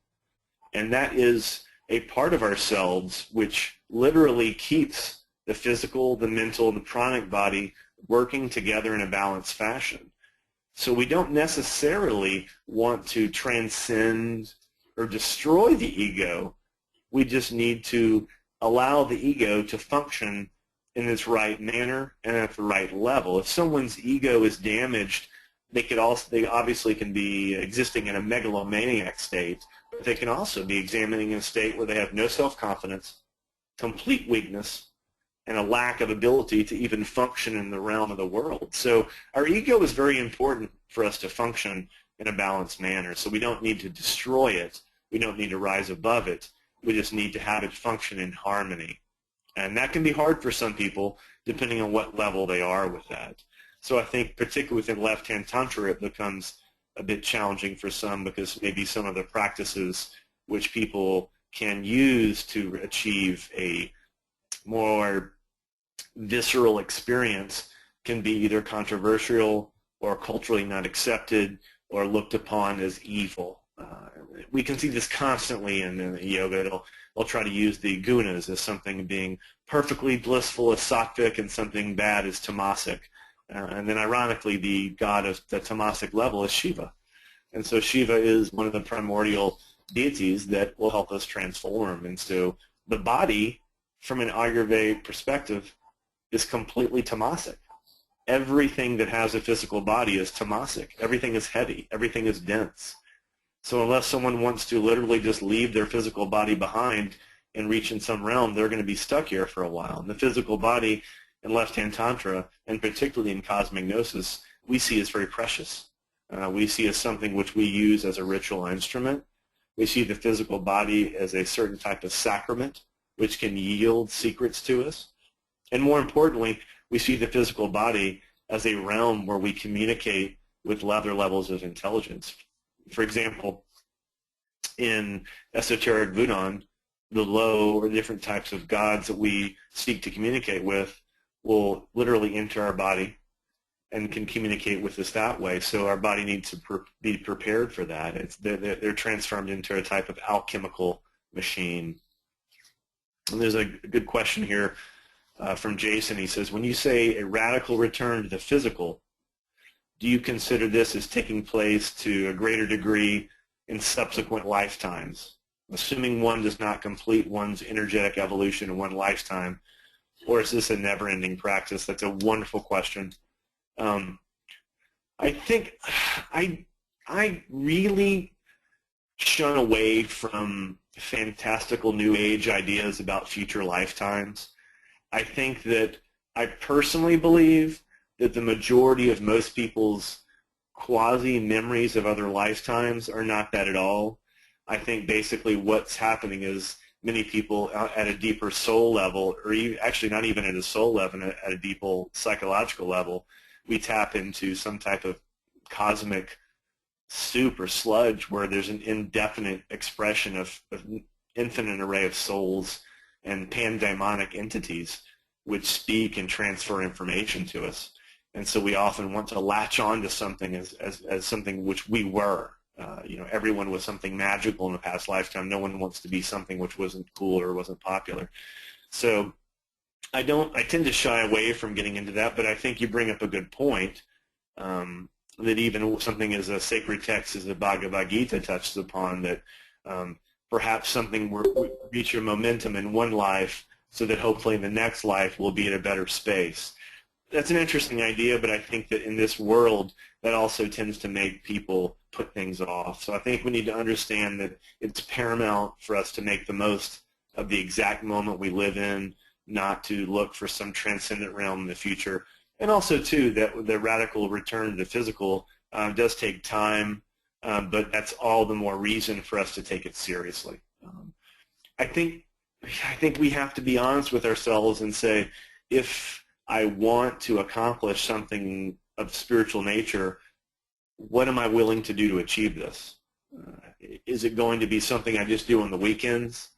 And that is a part of ourselves which literally keeps the physical, the mental, and the pranic body working together in a balanced fashion. So we don't necessarily want to transcend or destroy the ego. We just need to allow the ego to function in its right manner and at the right level. If someone's ego is damaged, they obviously can be existing in a megalomaniac state, but they can also be examining in a state where they have no self-confidence, complete weakness, and a lack of ability to even function in the realm of the world. So our ego is very important for us to function in a balanced manner. So we don't need to destroy it. We don't need to rise above it. We just need to have it function in harmony. And that can be hard for some people depending on what level they are with that. So I think particularly within left-hand tantra it becomes a bit challenging for some because maybe some of the practices which people can use to achieve a more visceral experience can be either controversial or culturally not accepted or looked upon as evil. We can see this constantly in yoga. They'll try to use the gunas as something being perfectly blissful as sattvic and something bad as tamasic. And then ironically, the god of the tamasic level is Shiva. And so Shiva is one of the primordial deities that will help us transform. And so the body, from an Ayurvedic perspective, is completely tamasic. Everything that has a physical body is tamasic. Everything is heavy. Everything is dense. So unless someone wants to literally just leave their physical body behind and reach in some realm, they're going to be stuck here for a while. And the physical body in left-hand tantra, and particularly in cosmic gnosis, we see as very precious. We see as something which we use as a ritual instrument. We see the physical body as a certain type of sacrament which can yield secrets to us. And more importantly, we see the physical body as a realm where we communicate with other levels of intelligence. For example, in esoteric Vedanta, the low or different types of gods that we seek to communicate with will literally enter our body and can communicate with us that way. So our body needs to be prepared for that. They're transformed into a type of alchemical machine. And there's a good question here from Jason. He says, when you say a radical return to the physical, do you consider this as taking place to a greater degree in subsequent lifetimes, assuming one does not complete one's energetic evolution in one lifetime, or is this a never-ending practice? That's a wonderful question. I think I really shun away from fantastical New Age ideas about future lifetimes. I think that I personally believe that the majority of most people's quasi-memories of other lifetimes are not that at all. I think basically what's happening is many people at a deeper soul level, or actually not even at a soul level, at a deeper psychological level, we tap into some type of cosmic soup or sludge where there's an indefinite expression of infinite array of souls and pandaimonic entities which speak and transfer information to us. And so we often want to latch on to something as something which we were. Everyone was something magical in a past lifetime. No one wants to be something which wasn't cool or wasn't popular. So I tend to shy away from getting into that, but I think you bring up a good point, that even something as a sacred text as the Bhagavad Gita touches upon, that perhaps something will reach your momentum in one life so that hopefully in the next life we'll be in a better space. That's an interesting idea, but I think that in this world that also tends to make people put things off. So I think we need to understand that it's paramount for us to make the most of the exact moment we live in, not to look for some transcendent realm in the future. And also, too, that the radical return to the physical does take time, but that's all the more reason for us to take it seriously. I think we have to be honest with ourselves and say, if I want to accomplish something of spiritual nature, what am I willing to do to achieve this? Is it going to be something I just do on the weekends?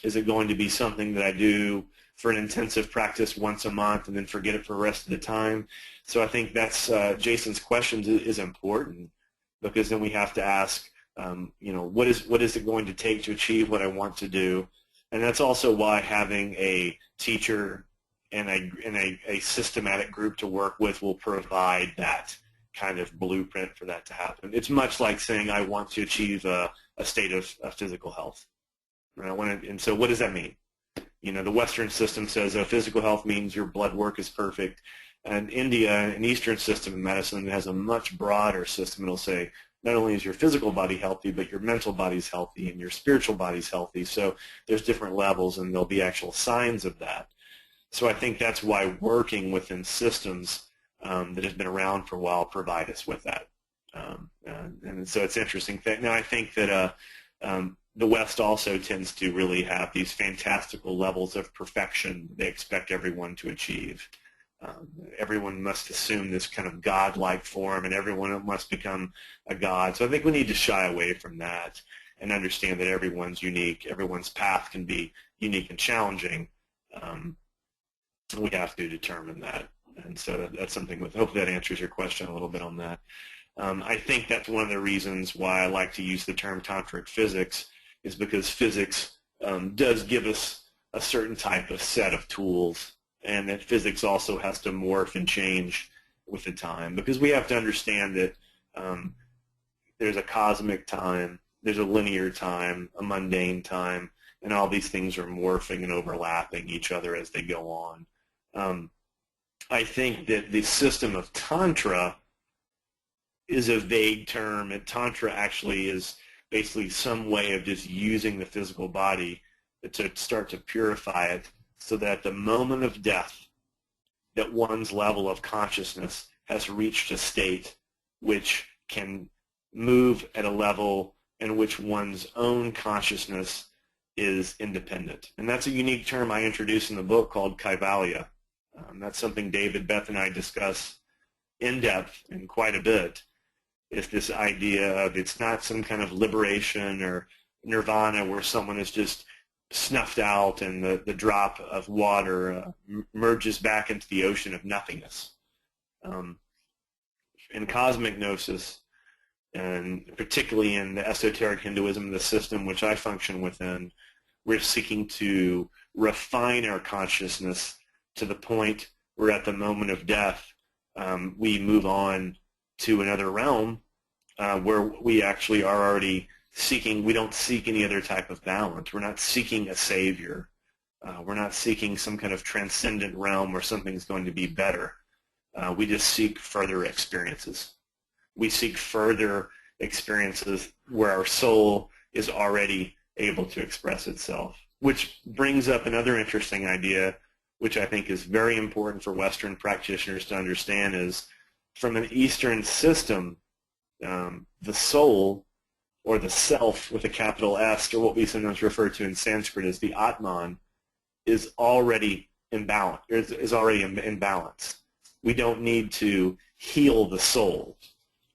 Is it going to be something that I do for an intensive practice once a month and then forget it for the rest of the time? So I think that's Jason's question is important, because then we have to ask, what is it going to take to achieve what I want to do? And that's also why having a teacher and a systematic group to work with will provide that kind of blueprint for that to happen. It's much like saying I want to achieve a state of physical health. And so what does that mean? The Western system says physical health means your blood work is perfect. And India, an Eastern system in medicine, has a much broader system. It'll say not only is your physical body healthy, but your mental body's healthy and your spiritual body's healthy. So there's different levels, and there'll be actual signs of that. So I think that's why working within systems that have been around for a while provide us with that. And so it's interesting. Now I think that the West also tends to really have these fantastical levels of perfection they expect everyone to achieve. Everyone must assume this kind of godlike form, and everyone must become a god. So I think we need to shy away from that and understand that everyone's unique. Everyone's path can be unique and challenging. We have to determine that. And so that's something hopefully that answers your question a little bit on that. I think that's one of the reasons why I like to use the term tantric physics, is because physics does give us a certain type of set of tools, and that physics also has to morph and change with the time, because we have to understand that there's a cosmic time, there's a linear time, a mundane time, and all these things are morphing and overlapping each other as they go on. I think that the system of Tantra is a vague term, and Tantra actually is basically some way of just using the physical body to start to purify it, so that at the moment of death, that one's level of consciousness has reached a state which can move at a level in which one's own consciousness is independent. And that's a unique term I introduced in the book called Kaivalya. That's something David, Beth, and I discuss in depth and quite a bit. Is this idea of it's not some kind of liberation or nirvana where someone is just snuffed out and the drop of water merges back into the ocean of nothingness. In cosmic gnosis, and particularly in the esoteric Hinduism, the system which I function within, we're seeking to refine our consciousness to the point where at the moment of death we move on to another realm where we actually are already seeking, we don't seek any other type of balance. We're not seeking a savior. We're not seeking some kind of transcendent realm where something's going to be better. We just seek further experiences. We seek further experiences where our soul is already able to express itself, which brings up another interesting idea, which I think is very important for Western practitioners to understand, is from an Eastern system, the soul, or the self with a capital S, or what we sometimes refer to in Sanskrit as the Atman, is already in balance. Is already in balance. We don't need to heal the soul.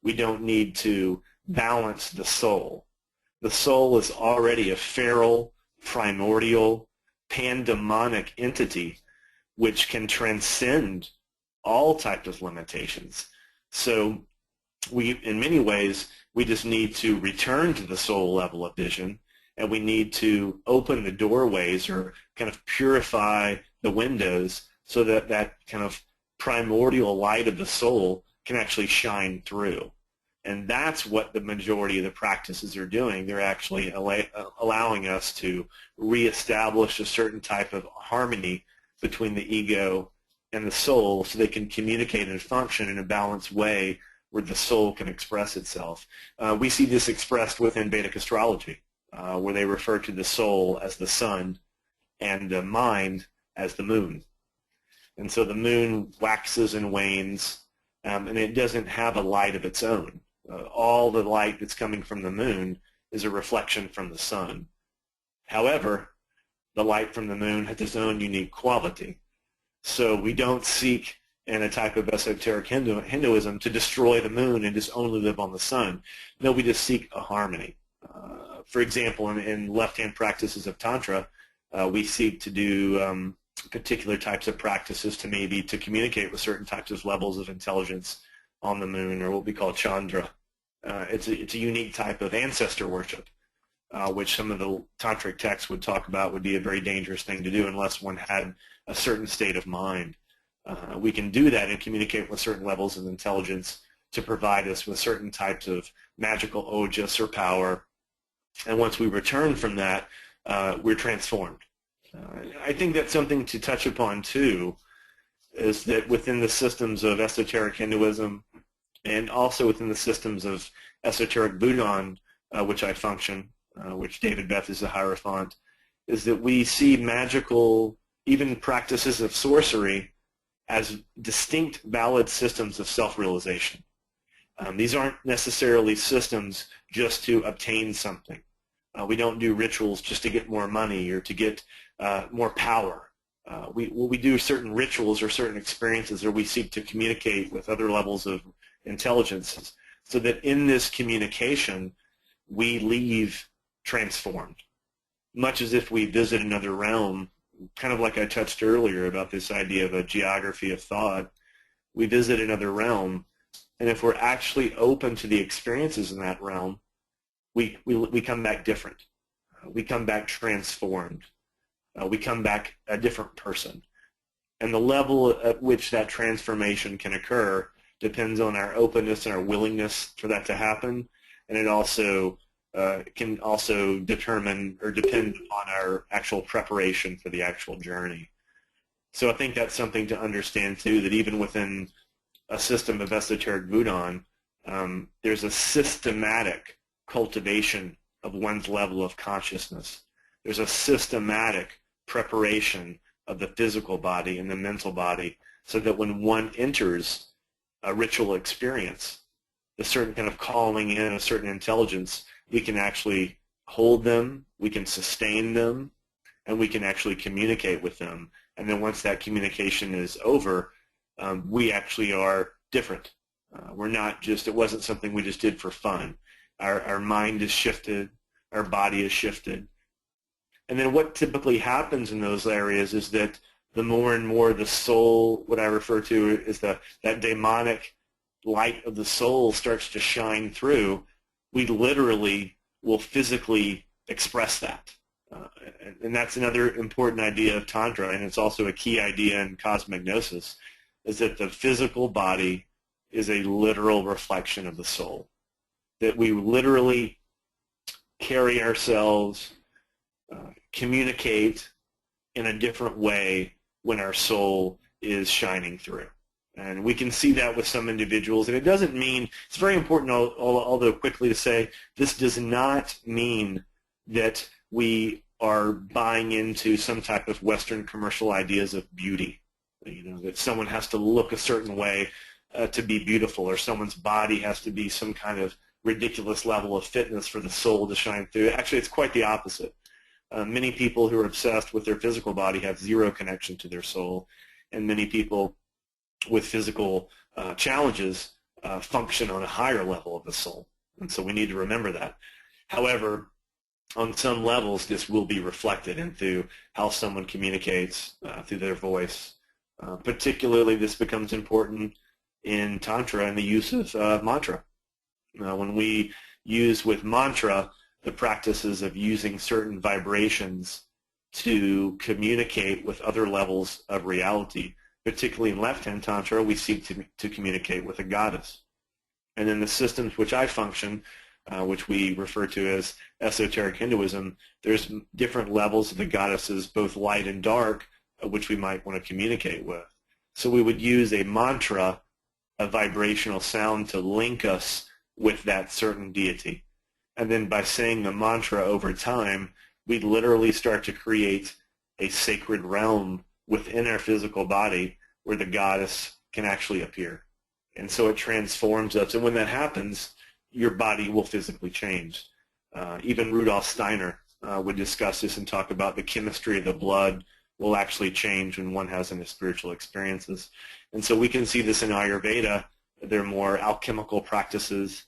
We don't need to balance the soul. The soul is already a feral, primordial, pandemonic entity which can transcend all types of limitations. So we, in many ways, we just need to return to the soul level of vision, and we need to open the doorways or kind of purify the windows so that that kind of primordial light of the soul can actually shine through. And that's what the majority of the practices are doing. They're actually allowing us to reestablish a certain type of harmony between the ego and the soul so they can communicate and function in a balanced way where the soul can express itself. We see this expressed within Vedic astrology, where they refer to the soul as the sun and the mind as the moon. And so the moon waxes and wanes, and it doesn't have a light of its own. All the light that's coming from the moon is a reflection from the sun. However, the light from the moon has its own unique quality. So we don't seek in a type of esoteric Hinduism to destroy the moon and just only live on the sun. No, we just seek a harmony. For example, in left-hand practices of Tantra, we seek to do particular types of practices to communicate with certain types of levels of intelligence on the moon, or what we call Chandra. It's a unique type of ancestor worship, which some of the tantric texts would talk about would be a very dangerous thing to do unless one had a certain state of mind. We can do that and communicate with certain levels of intelligence to provide us with certain types of magical ojas or power. And once we return from that, we're transformed. I think that's something to touch upon too, is that within the systems of esoteric Hinduism and also within the systems of esoteric Buddhism, which I function, which David Beth is the Hierophant, is that we see magical, even practices of sorcery, as distinct, valid systems of self-realization. These aren't necessarily systems just to obtain something. We don't do rituals just to get more money or to get more power. We do certain rituals or certain experiences, or we seek to communicate with other levels of intelligence, so that in this communication we leave transformed, much as if we visit another realm, kind of like I touched earlier about this idea of a geography of thought. We visit another realm, and if we're actually open to the experiences in that realm, we come back different. We come back transformed. We come back a different person. And the level at which that transformation can occur depends on our openness and our willingness for that to happen, and it also can also determine or depend on our actual preparation for the actual journey. So I think that's something to understand too, that even within a system of esoteric Buddhism, there's a systematic cultivation of one's level of consciousness. There's a systematic preparation of the physical body and the mental body, so that when one enters a ritual experience, a certain kind of calling in, a certain intelligence, we can actually hold them, we can sustain them, and we can actually communicate with them. And then once that communication is over, we actually are different. We're not just, it wasn't something we just did for fun. Our mind is shifted, our body is shifted. And then what typically happens in those areas is that the more and more the soul, what I refer to is that demonic light of the soul starts to shine through, we literally will physically express that. And that's another important idea of Tantra, and it's also a key idea in cosmic gnosis, is that the physical body is a literal reflection of the soul. That we literally carry ourselves, communicate in a different way when our soul is shining through. And we can see that with some individuals. And it doesn't mean, it's very important, although quickly to say, this does not mean that we are buying into some type of Western commercial ideas of beauty. You know, that someone has to look a certain way to be beautiful, or someone's body has to be some kind of ridiculous level of fitness for the soul to shine through. Actually, it's quite the opposite. Many people who are obsessed with their physical body have zero connection to their soul, and many people with physical challenges function on a higher level of the soul. And so we need to remember that. However, on some levels, this will be reflected into how someone communicates through their voice. Particularly, this becomes important in Tantra and the use of mantra. When we use with mantra the practices of using certain vibrations to communicate with other levels of reality, particularly in left-hand Tantra, we seek to communicate with a goddess. And in the systems which I function, which we refer to as esoteric Hinduism, there's different levels of the goddesses, both light and dark, which we might want to communicate with. So we would use a mantra, a vibrational sound, to link us with that certain deity. And then by saying the mantra over time, we literally start to create a sacred realm within our physical body where the goddess can actually appear. And so it transforms us. And when that happens, your body will physically change. Even Rudolf Steiner would discuss this and talk about the chemistry of the blood will actually change when one has any spiritual experiences. And so we can see this in Ayurveda. There are more alchemical practices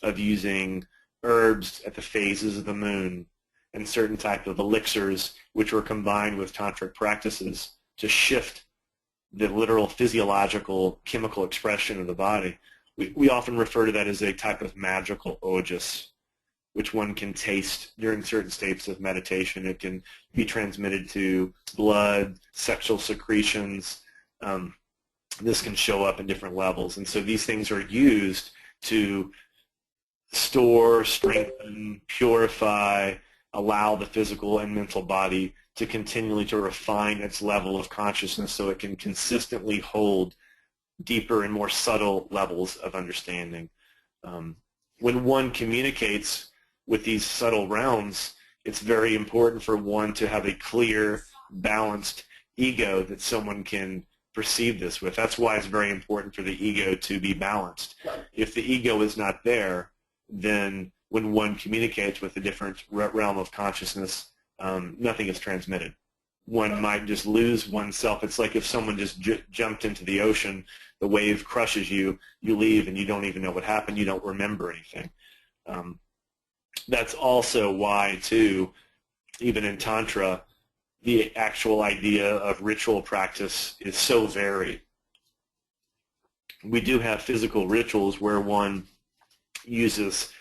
of using herbs at the phases of the moon and certain type of elixirs which were combined with tantric practices to shift the literal physiological chemical expression of the body. We often refer to that as a type of magical ojas, which one can taste during certain states of meditation. It can be transmitted to blood, sexual secretions, this can show up in different levels. And so these things are used to store, strengthen, purify, allow the physical and mental body to continually to refine its level of consciousness so it can consistently hold deeper and more subtle levels of understanding. When one communicates with these subtle realms, it's very important for one to have a clear, balanced ego that someone can perceive this with. That's why it's very important for the ego to be balanced. If the ego is not there, then when one communicates with a different realm of consciousness, nothing is transmitted. One might just lose oneself. It's like if someone just jumped into the ocean, the wave crushes you, you leave, and you don't even know what happened. You don't remember anything. That's also why, too, even in Tantra, the actual idea of ritual practice is so varied. We do have physical rituals where one uses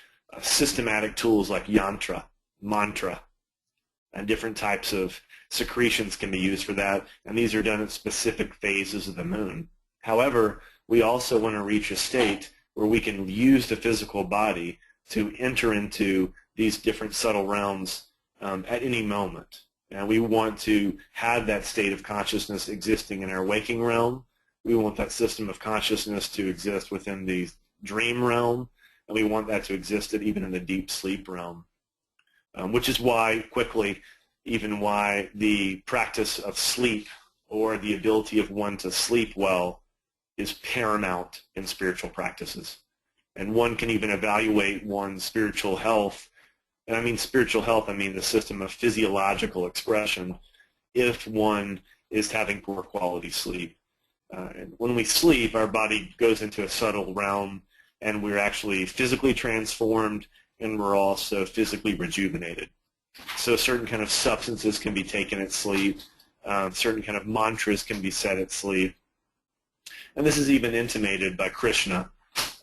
systematic tools like yantra, mantra, and different types of secretions can be used for that, and these are done at specific phases of the moon. However, we also want to reach a state where we can use the physical body to enter into these different subtle realms at any moment. And we want to have that state of consciousness existing in our waking realm. We want that system of consciousness to exist within the dream realm, and we want that to exist even in the deep sleep realm, which is why, quickly, even why the practice of sleep or the ability of one to sleep well is paramount in spiritual practices. And one can even evaluate one's spiritual health, and I mean spiritual health, I mean the system of physiological expression, if one is having poor quality sleep. And when we sleep, our body goes into a subtle realm, and we're actually physically transformed, and we're also physically rejuvenated. So certain kind of substances can be taken at sleep, certain kind of mantras can be said at sleep. And this is even intimated by Krishna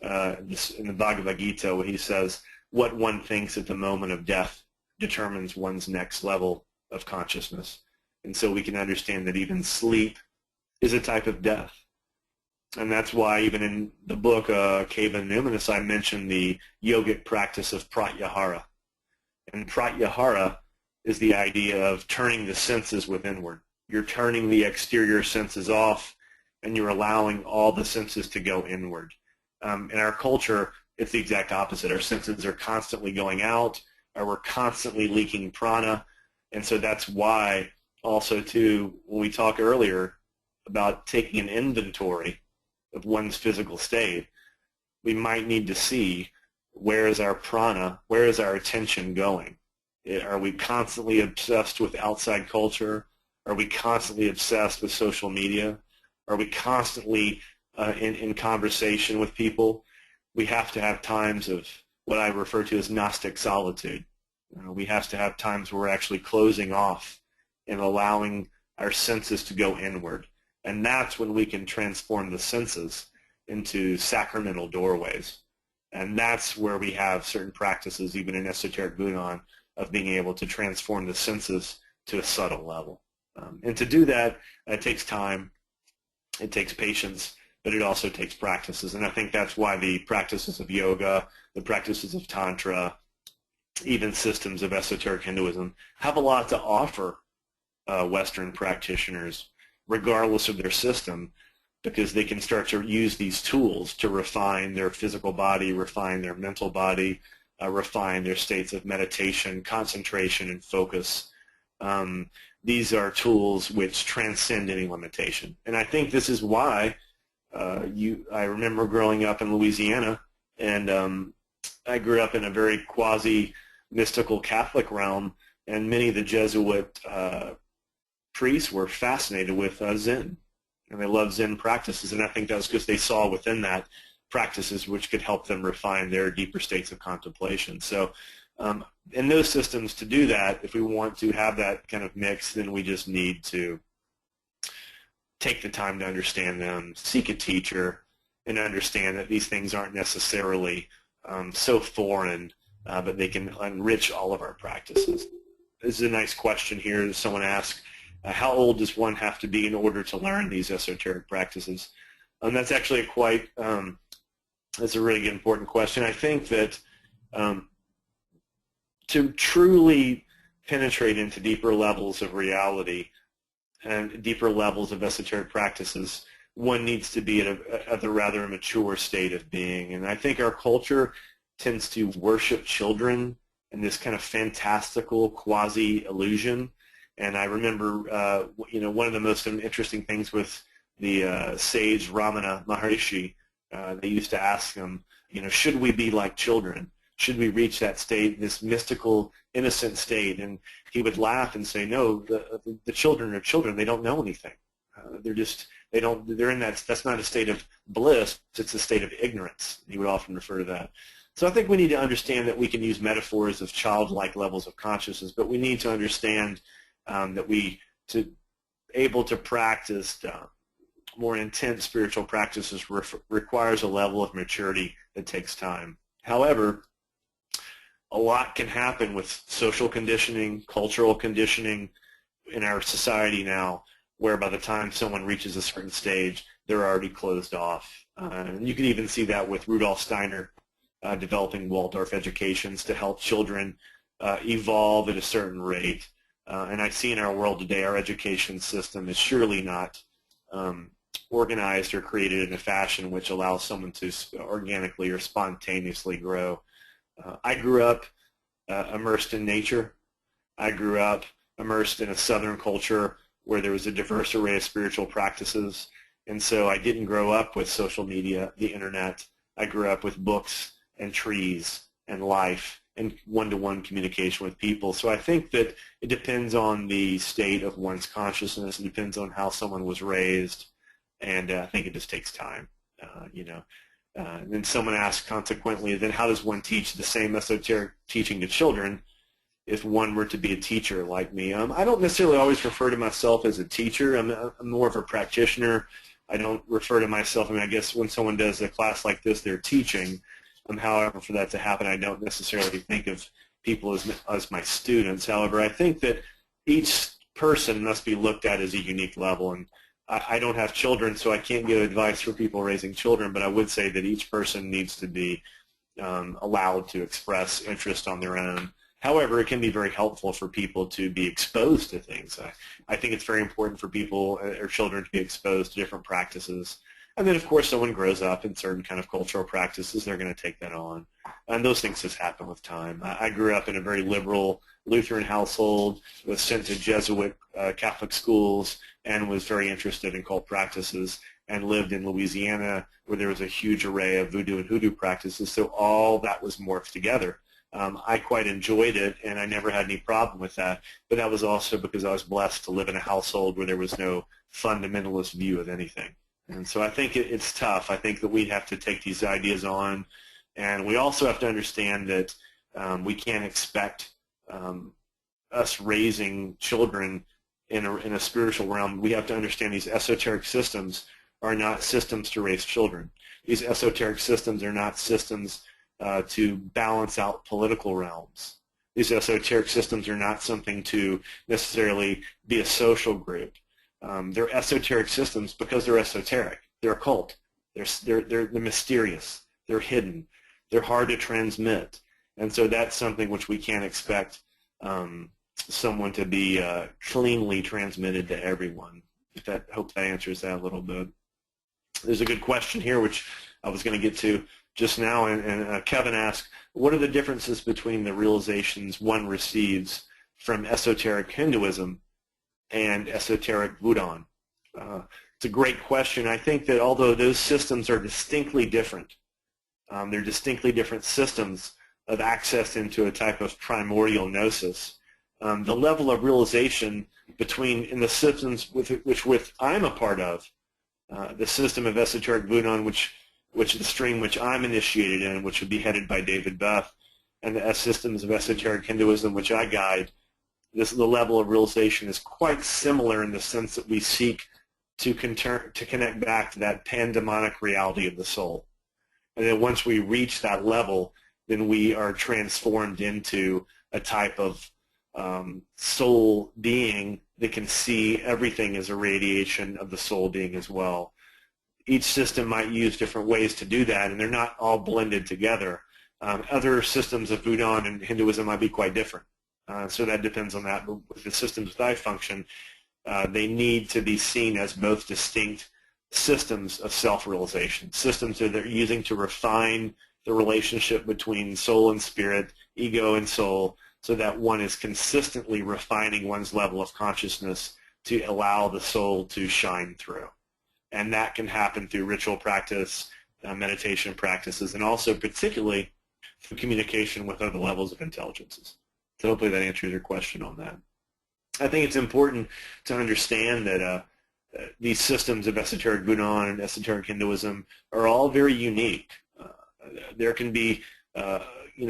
in the Bhagavad Gita, where he says, what one thinks at the moment of death determines one's next level of consciousness. And so we can understand that even sleep is a type of death. And that's why even in the book, Cave and Numinous, I mentioned the yogic practice of pratyahara. And pratyahara is the idea of turning the senses withinward. You're turning the exterior senses off, and you're allowing all the senses to go inward. In our culture, it's the exact opposite. Our senses are constantly going out, or we're constantly leaking prana, and so that's why also, too, when we talked earlier about taking an inventory of one's physical state, we might need to see where is our prana, where is our attention going? Are we constantly obsessed with outside culture? Are we constantly obsessed with social media? Are we constantly in conversation with people? We have to have times of what I refer to as Gnostic solitude. We have to have times where we're actually closing off and allowing our senses to go inward. And that's when we can transform the senses into sacramental doorways. And that's where we have certain practices, even in esoteric Buddhism, of being able to transform the senses to a subtle level. And to do that, it takes time, it takes patience, but it also takes practices. And I think that's why the practices of yoga, the practices of Tantra, even systems of esoteric Hinduism have a lot to offer Western practitioners, regardless of their system, because they can start to use these tools to refine their physical body, refine their mental body, refine their states of meditation, concentration, and focus. These are tools which transcend any limitation. And I think this is why I remember growing up in Louisiana, and I grew up in a very quasi-mystical Catholic realm, and many of the Jesuit priests were fascinated with Zen, and they loved Zen practices, and I think that was because they saw within that practices which could help them refine their deeper states of contemplation. So in those systems, to do that, if we want to have that kind of mix, then we just need to take the time to understand them, seek a teacher, and understand that these things aren't necessarily so foreign, but they can enrich all of our practices. This is a nice question here. Someone asked, how old does one have to be in order to learn these esoteric practices? That's actually that's a really important question. I think that to truly penetrate into deeper levels of reality and deeper levels of esoteric practices, one needs to be at a rather mature state of being. And I think our culture tends to worship children in this kind of fantastical quasi-illusion. And I remember, one of the most interesting things with the sage Ramana Maharishi, they used to ask him, should we be like children? Should we reach that state, this mystical, innocent state? And he would laugh and say, no, the children are children. They don't know anything. They're in that's not a state of bliss. It's a state of ignorance. He would often refer to that. So I think we need to understand that we can use metaphors of childlike levels of consciousness, but we need to understand that able to practice more intense spiritual practices requires a level of maturity that takes time. However, a lot can happen with social conditioning, cultural conditioning in our society now, where by the time someone reaches a certain stage, they're already closed off. And you can even see that with Rudolf Steiner developing Waldorf educations to help children evolve at a certain rate. And I see in our world today, our education system is surely not organized or created in a fashion which allows someone to organically or spontaneously grow. I grew up immersed in nature. I grew up immersed in a Southern culture where there was a diverse array of spiritual practices. And so I didn't grow up with social media, the internet. I grew up with books and trees and life and one-to-one communication with people. So I think that it depends on the state of one's consciousness. It depends on how someone was raised. And I think it just takes time, And then someone asked, consequently, then how does one teach the same esoteric teaching to children if one were to be a teacher like me? I don't necessarily always refer to myself as a teacher. I'm more of a practitioner. I don't refer to myself, I guess when someone does a class like this, they're teaching. However, for that to happen, I don't necessarily think of people as my students. However, I think that each person must be looked at as a unique level. And I don't have children, so I can't give advice for people raising children, but I would say that each person needs to be allowed to express interest on their own. However, it can be very helpful for people to be exposed to things. I think it's very important for people or children to be exposed to different practices. And then, of course, someone grows up in certain kind of cultural practices, they're going to take that on. And those things just happen with time. I grew up in a very liberal Lutheran household, was sent to Jesuit Catholic schools, and was very interested in cult practices, and lived in Louisiana where there was a huge array of voodoo and hoodoo practices. So all that was morphed together. I quite enjoyed it, and I never had any problem with that. But that was also because I was blessed to live in a household where there was no fundamentalist view of anything. And so I think it's tough. I think that we have to take these ideas on, and we also have to understand that we can't expect us raising children in a spiritual realm. We have to understand these esoteric systems are not systems to raise children. These esoteric systems are not systems to balance out political realms. These esoteric systems are not something to necessarily be a social group. They're esoteric systems because they're esoteric. They're occult. They're mysterious. They're hidden. They're hard to transmit. And so that's something which we can't expect someone to be cleanly transmitted to everyone. Hope that answers that a little bit. There's a good question here which I was going to get to just now, and Kevin asked, what are the differences between the realizations one receives from esoteric Hinduism and esoteric Buddhism? It's a great question. I think that although those systems are distinctly different, they're distinctly different systems of access into a type of primordial gnosis. The level of realization in the systems which I'm a part of, the system of esoteric Buddhism, which the stream which I'm initiated in, which would be headed by David Beth, and the systems of esoteric Hinduism, which I guide, the level of realization is quite similar in the sense that we seek to connect back to that pandemonic reality of the soul. And then once we reach that level, then we are transformed into a type of soul being that can see everything as a radiation of the soul being as well. each system might use different ways to do that, and they're not all blended together. Other systems of Buddhism and Hinduism might be quite different. So that depends on that. But with the systems that I function, they need to be seen as both distinct systems of self-realization, systems that they're using to refine the relationship between soul and spirit, ego and soul, so that one is consistently refining one's level of consciousness to allow the soul to shine through. And that can happen through ritual practice, meditation practices, and also particularly through communication with other levels of intelligences. So hopefully that answers your question on that. I think it's important to understand that these systems of esoteric Buddhism and esoteric Hinduism are all very unique. There can be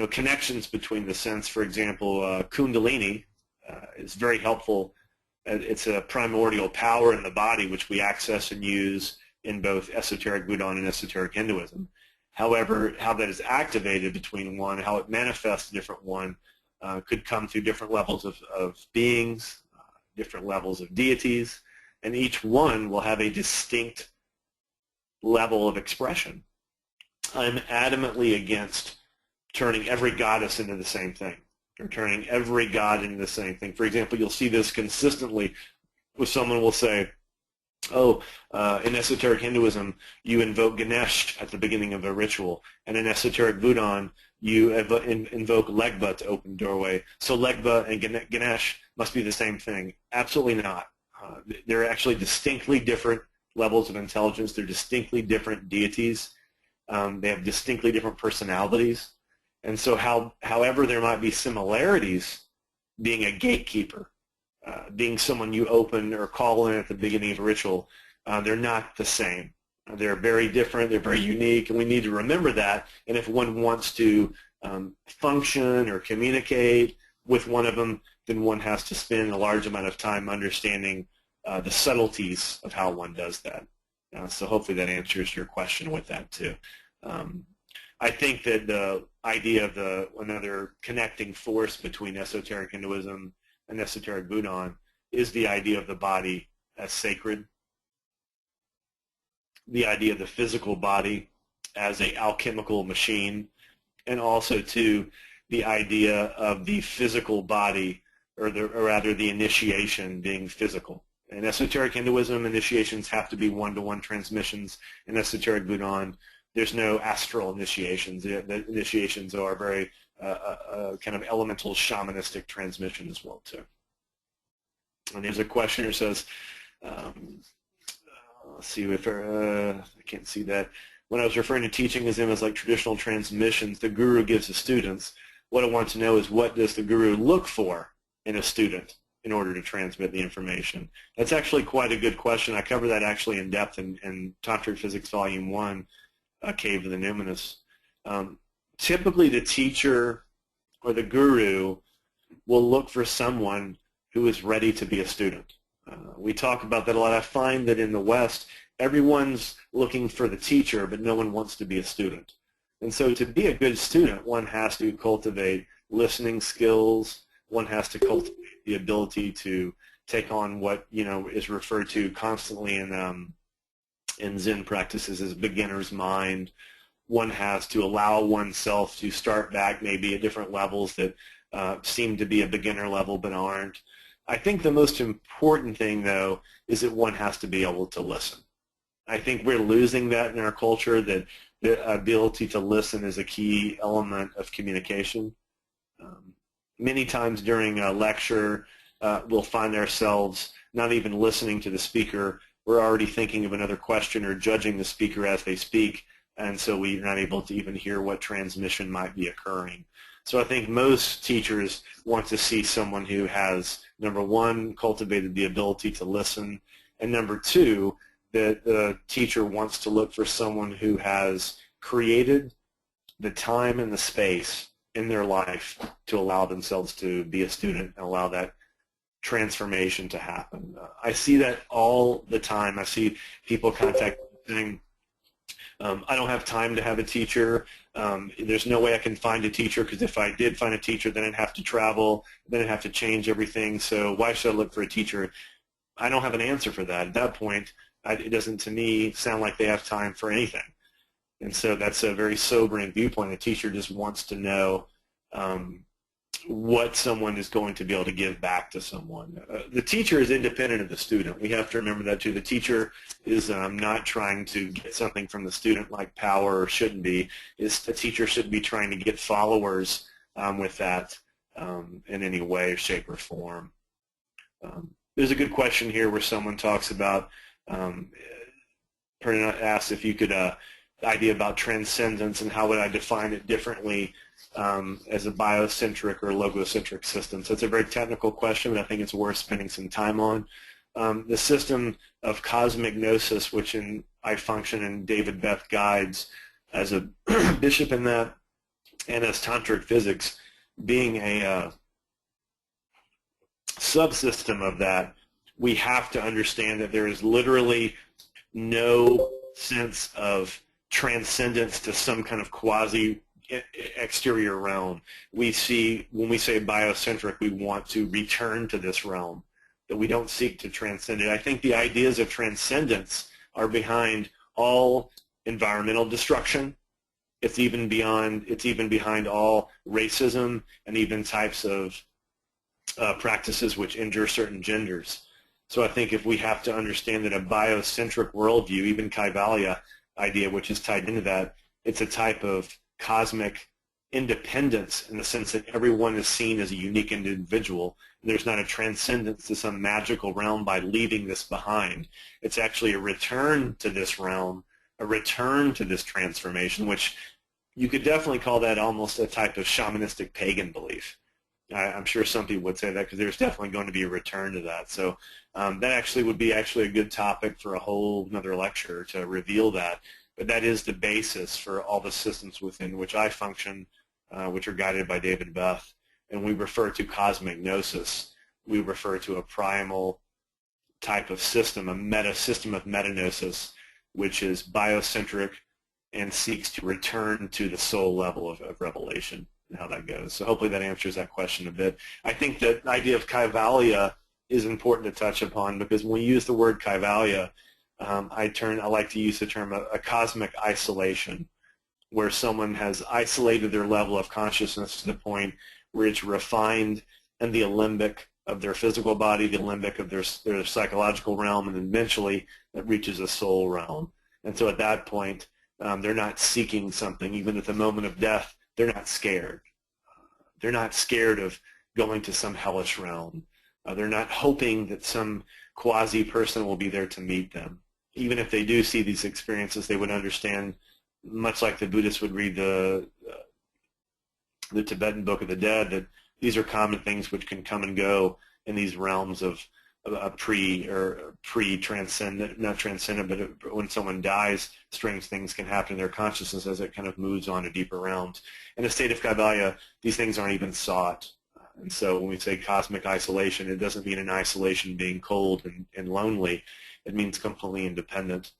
connections between the sense, for example, Kundalini is very helpful. It's a primordial power in the body which we access and use in both esoteric Buddhism and esoteric Hinduism. However, how that is activated between one, how it manifests different one, could come through different levels of beings, different levels of deities, and each one will have a distinct level of expression. I'm adamantly against turning every goddess into the same thing, or turning every god into the same thing. For example, you'll see this consistently with someone will say, oh, in esoteric Hinduism, you invoke Ganesh at the beginning of a ritual, and in esoteric Buddhism, you invoke Legba to open the doorway. So Legba and Ganesh must be the same thing. Absolutely not. They're actually distinctly different levels of intelligence. They're distinctly different deities. They have distinctly different personalities. And so however there might be similarities, being a gatekeeper, being someone you open or call in at the beginning of a ritual, they're not the same. They're very different, they're very unique, and we need to remember that. And if one wants to function or communicate with one of them, then one has to spend a large amount of time understanding the subtleties of how one does that. So hopefully that answers your question with that too. I think that the idea of another connecting force between esoteric Hinduism and esoteric Buddhism is the idea of the body as sacred, the idea of the physical body as an alchemical machine, and also to the idea of the physical body, or rather the initiation being physical. In esoteric Hinduism, initiations have to be one-to-one transmissions. In esoteric Buddhism, there's no astral initiations. The initiations are very kind of elemental shamanistic transmission as well too. And there's a question that says, let's see if I can't see that. When I was referring to teaching as like traditional transmissions the guru gives the students, what I want to know is what does the guru look for in a student in order to transmit the information? That's actually quite a good question. I cover that actually in depth in Tantric Physics Volume 1, Cave of the Numinous. Typically the teacher or the guru will look for someone who is ready to be a student. We talk about that a lot. I find that in the West, everyone's looking for the teacher, but no one wants to be a student. And so to be a good student, one has to cultivate listening skills. One has to cultivate the ability to take on what is referred to constantly in Zen practices as beginner's mind. One has to allow oneself to start back maybe at different levels that seem to be a beginner level but aren't. I think the most important thing, though, is that one has to be able to listen. I think we're losing that in our culture, that the ability to listen is a key element of communication. Many times during a lecture, we'll find ourselves not even listening to the speaker. We're already thinking of another question or judging the speaker as they speak, and so we're not able to even hear what transmission might be occurring. So I think most teachers want to see someone who has, number one, cultivated the ability to listen, and number two, that the teacher wants to look for someone who has created the time and the space in their life to allow themselves to be a student and allow that transformation to happen. I see that all the time. I see people contact me saying, I don't have time to have a teacher. There's no way I can find a teacher, because if I did find a teacher, then I'd have to travel, then I'd have to change everything, so why should I look for a teacher? I don't have an answer for that. At that point, it doesn't, to me, sound like they have time for anything. And so that's a very sobering viewpoint. A teacher just wants to know what someone is going to be able to give back to someone. The teacher is independent of the student. We have to remember that too. The teacher is not trying to get something from the student like power, or shouldn't be. The teacher shouldn't be trying to get followers with that in any way, shape, or form. There's a good question here where someone talks about, asks if you could, the idea about transcendence and how would I define it differently as a biocentric or logocentric system. So it's a very technical question, but I think it's worth spending some time on. The system of cosmic gnosis, which I function in David Beth Guides as a bishop in that, and as tantric physics, being a subsystem of that, we have to understand that there is literally no sense of transcendence to some kind of quasi exterior realm. We see, when we say biocentric, we want to return to this realm, that we don't seek to transcend it. I think the ideas of transcendence are behind all environmental destruction. It's even behind all racism and even types of practices which injure certain genders. So I think if we have to understand that a biocentric worldview, even Kaivalya idea, which is tied into that, it's a type of cosmic independence in the sense that everyone is seen as a unique individual. There's not a transcendence to some magical realm by leaving this behind. It's actually a return to this realm, a return to this transformation, which you could definitely call that almost a type of shamanistic pagan belief. I'm sure some people would say that because there's definitely going to be a return to that. So that actually would be a good topic for a whole another lecture to reveal that. But that is the basis for all the systems within which I function, which are guided by David Beth. And we refer to cosmic gnosis. We refer to a primal type of system, a system of metagnosis, which is biocentric and seeks to return to the soul level of revelation and how that goes. So hopefully that answers that question a bit. I think that the idea of Kaivalya is important to touch upon, because when we use the word Kaivalya, I like to use the term a cosmic isolation, where someone has isolated their level of consciousness to the point where it's refined in the alembic of their physical body, the alembic of their psychological realm, and eventually it reaches a soul realm. And so at that point, they're not seeking something. Even at the moment of death, they're not scared. They're not scared of going to some hellish realm. They're not hoping that some quasi-person will be there to meet them. Even if they do see these experiences, they would understand, much like the Buddhists would read the Tibetan Book of the Dead, that these are common things which can come and go in these realms of pre-transcendent, not transcendent, but when someone dies, strange things can happen in their consciousness as it kind of moves on to deeper realms. In a state of Kaivalya, these things aren't even sought. And so when we say cosmic isolation, it doesn't mean an isolation being cold and lonely. It means completely independent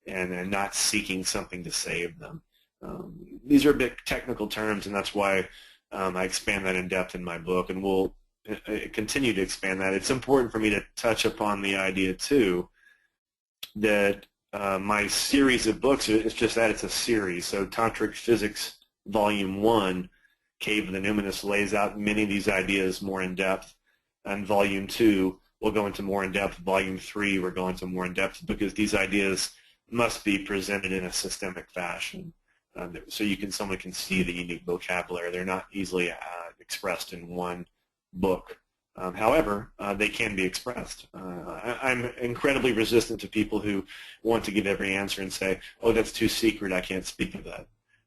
and not seeking something to save them. These are a bit technical terms, and that's why I expand that in depth in my book, and we'll continue to expand that. It's important for me to touch upon the idea, too, that my series of books, it's just that, it's a series. So Tantric Physics Volume 1, Cave of the Numinous, lays out many of these ideas more in depth, and Volume 2 will go into more in depth. Volume 3 we're going into more in depth, because these ideas must be presented in a systemic fashion, so someone can see the unique vocabulary. They're not easily expressed in one book. However, they can be expressed. I'm incredibly resistant to people who want to give every answer and say, oh, that's too secret, I can't speak of that.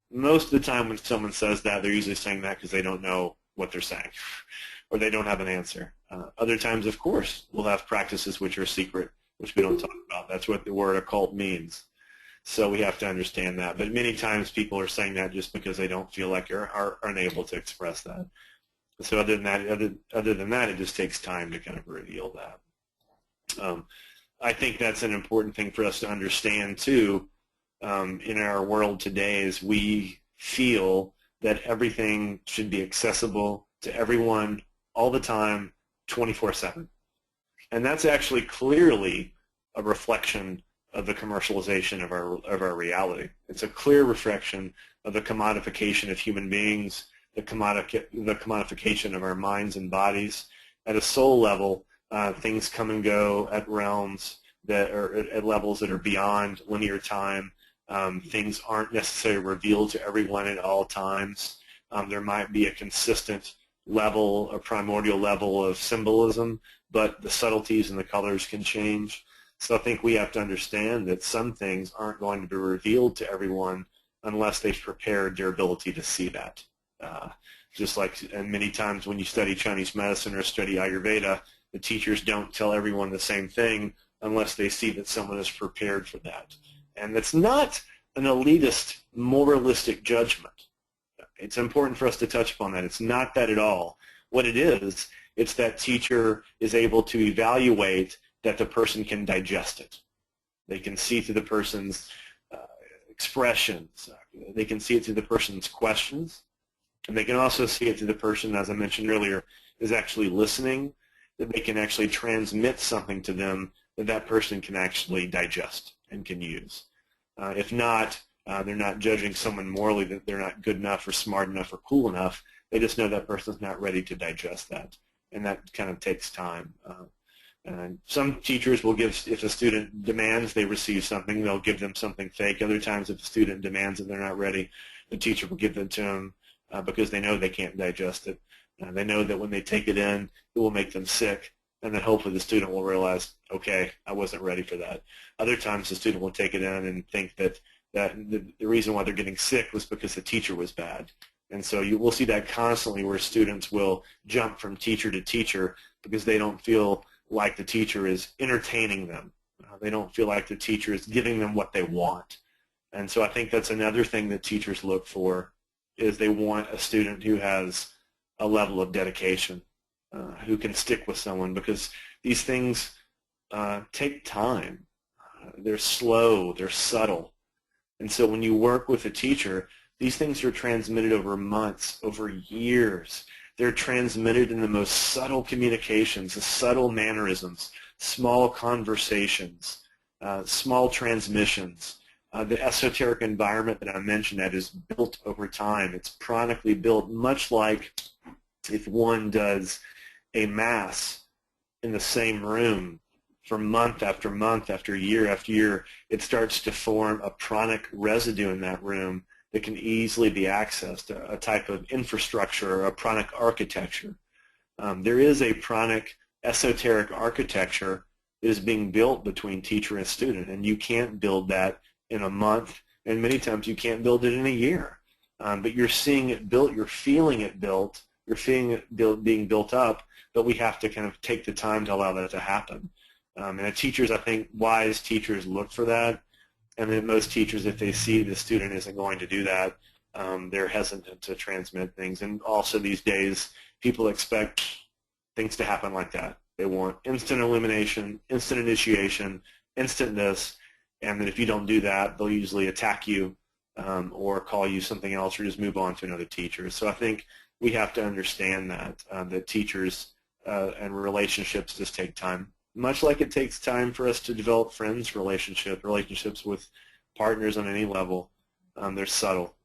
Most of the time when someone says that, they're usually saying that because they don't know what they're saying, or they don't have an answer. Other times, of course, we'll have practices which are secret, which we don't talk about. That's what the word occult means. So we have to understand that. But many times people are saying that just because they don't feel like are unable to express that. So other than that, it just takes time to kind of reveal that. I think that's an important thing for us to understand, too, in our world today, is we feel that everything should be accessible to everyone all the time, 24/7. And that's actually clearly a reflection of the commercialization of our reality. It's a clear reflection of the commodification of human beings, the commodification of our minds and bodies. At a soul level, things come and go at realms that are at levels that are beyond linear time. Things aren't necessarily revealed to everyone at all times. There might be a consistent level, a primordial level of symbolism, but the subtleties and the colors can change. So I think we have to understand that some things aren't going to be revealed to everyone unless they've prepared their ability to see that. Just like, and many times when you study Chinese medicine or study Ayurveda, the teachers don't tell everyone the same thing unless they see that someone is prepared for that. And it's not an elitist, moralistic judgment. It's important for us to touch upon that. It's not that at all. What it is, it's that teacher is able to evaluate that the person can digest it. They can see through the person's expressions. They can see it through the person's questions. And they can also see it through the person, as I mentioned earlier, is actually listening, that they can actually transmit something to them that that person can actually digest and can use. If not, they're not judging someone morally that they're not good enough or smart enough or cool enough. They just know that person's not ready to digest that, and that kind of takes time. And some teachers will give, if a student demands they receive something, they'll give them something fake. Other times, if a student demands that they're not ready, the teacher will give them to them because they know they can't digest it. They know that when they take it in, it will make them sick, and then hopefully the student will realize, okay, I wasn't ready for that. Other times the student will take it in and think that the reason why they're getting sick was because the teacher was bad. And so you will see that constantly where students will jump from teacher to teacher because they don't feel like the teacher is entertaining them. They don't feel like the teacher is giving them what they want. And so I think that's another thing that teachers look for, is they want a student who has a level of dedication, who can stick with someone, because these things take time. They're slow, they're subtle. And so when you work with a teacher, these things are transmitted over months, over years. They're transmitted in the most subtle communications, the subtle mannerisms, small conversations, small transmissions. The esoteric environment that I mentioned that is built over time. It's chronically built, much like if one does a mass in the same room for month after month after year, it starts to form a pranic residue in that room that can easily be accessed, a type of infrastructure, a pranic architecture. There is a pranic esoteric architecture that is being built between teacher and student, and you can't build that in a month, and many times you can't build it in a year. But you're seeing it built, you're feeling it built, you're feeling it being built up, but we have to kind of take the time to allow that to happen. And the teachers, I think, wise teachers look for that, and then most teachers, if they see the student isn't going to do that, they're hesitant to transmit things. And also these days, people expect things to happen like that. They want instant illumination, instant initiation, instant this, and then if you don't do that, they'll usually attack you or call you something else or just move on to another teacher. So I think we have to understand that, that teachers and relationships just take time. Much like it takes time for us to develop relationships with partners on any level. They're subtle,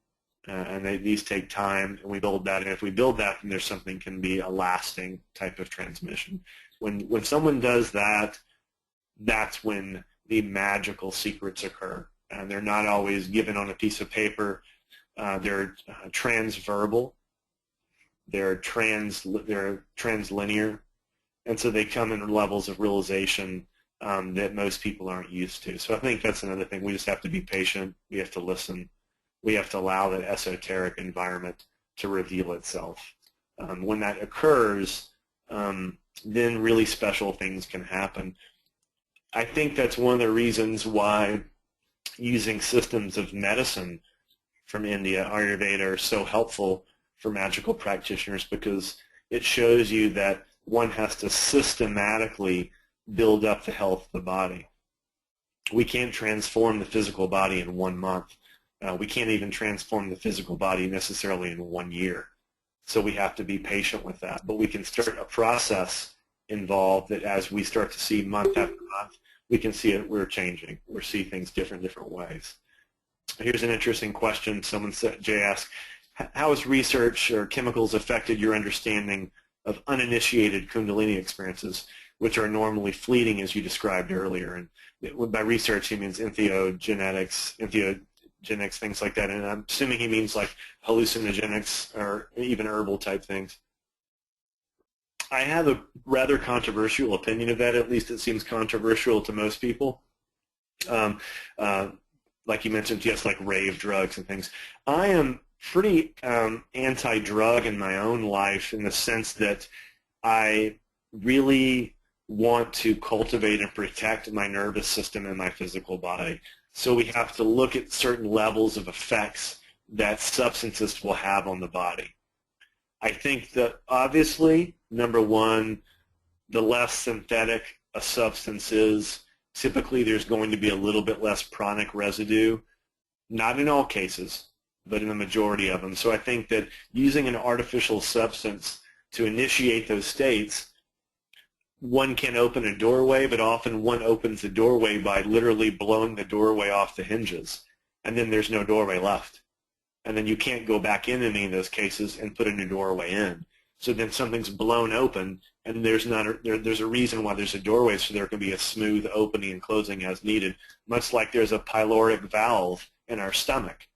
and these take time, and we build that. And if we build that, then there's something can be a lasting type of transmission. When someone does that, that's when the magical secrets occur. And they're not always given on a piece of paper. They're transverbal. They're translinear. And so they come in levels of realization that most people aren't used to. So I think that's another thing. We just have to be patient. We have to listen. We have to allow that esoteric environment to reveal itself. When that occurs, then really special things can happen. I think that's one of the reasons why using systems of medicine from India, Ayurveda, are so helpful for magical practitioners, because it shows you that one has to systematically build up the health of the body. We can't transform the physical body in 1 month. We can't even transform the physical body necessarily in 1 year. So we have to be patient with that. But we can start a process involved that as we start to see month after month, we can see it, we're changing. We see things different ways. Here's an interesting question. Jay asked, how has research or chemicals affected your understanding of uninitiated Kundalini experiences, which are normally fleeting, as you described earlier? And by research, he means entheogenetics, things like that. And I'm assuming he means like hallucinogenics or even herbal type things. I have a rather controversial opinion of that. At least it seems controversial to most people. Like you mentioned, yes, like rave drugs and things. I am pretty anti-drug in my own life, in the sense that I really want to cultivate and protect my nervous system and my physical body. So we have to look at certain levels of effects that substances will have on the body. I think that obviously, number one, the less synthetic a substance is, typically there's going to be a little bit less pranic residue. Not in all cases, but in the majority of them. So I think that using an artificial substance to initiate those states, one can open a doorway, but often one opens the doorway by literally blowing the doorway off the hinges, and then there's no doorway left. And then you can't go back in any of those cases and put a new doorway in. So then something's blown open, and there's a reason why there's a doorway, so there can be a smooth opening and closing as needed, much like there's a pyloric valve in our stomach.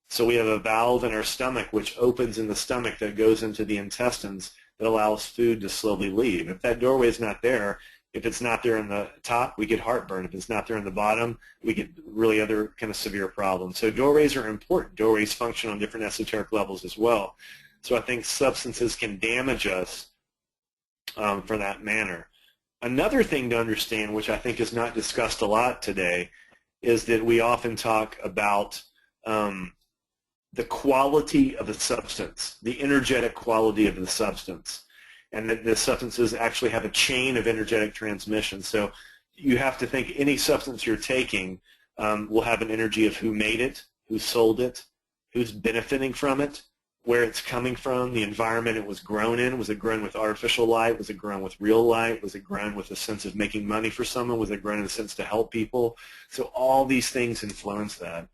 So we have a valve in our stomach which opens in the stomach that goes into the intestines that allows food to slowly leave. If that doorway is not there, if it's not there in the top, we get heartburn. If it's not there in the bottom, we get really other kind of severe problems. So doorways are important. Doorways function on different esoteric levels as well. So I think substances can damage us for that manner. Another thing to understand, which I think is not discussed a lot today, is that we often talk about the quality of the substance, the energetic quality of the substance, and that the substances actually have a chain of energetic transmission. So you have to think any substance you're taking will have an energy of who made it, who sold it, who's benefiting from it, where it's coming from, the environment it was grown in. Was it grown with artificial light? Was it grown with real light? Was it grown with a sense of making money for someone? Was it grown in a sense to help people? So all these things influence that.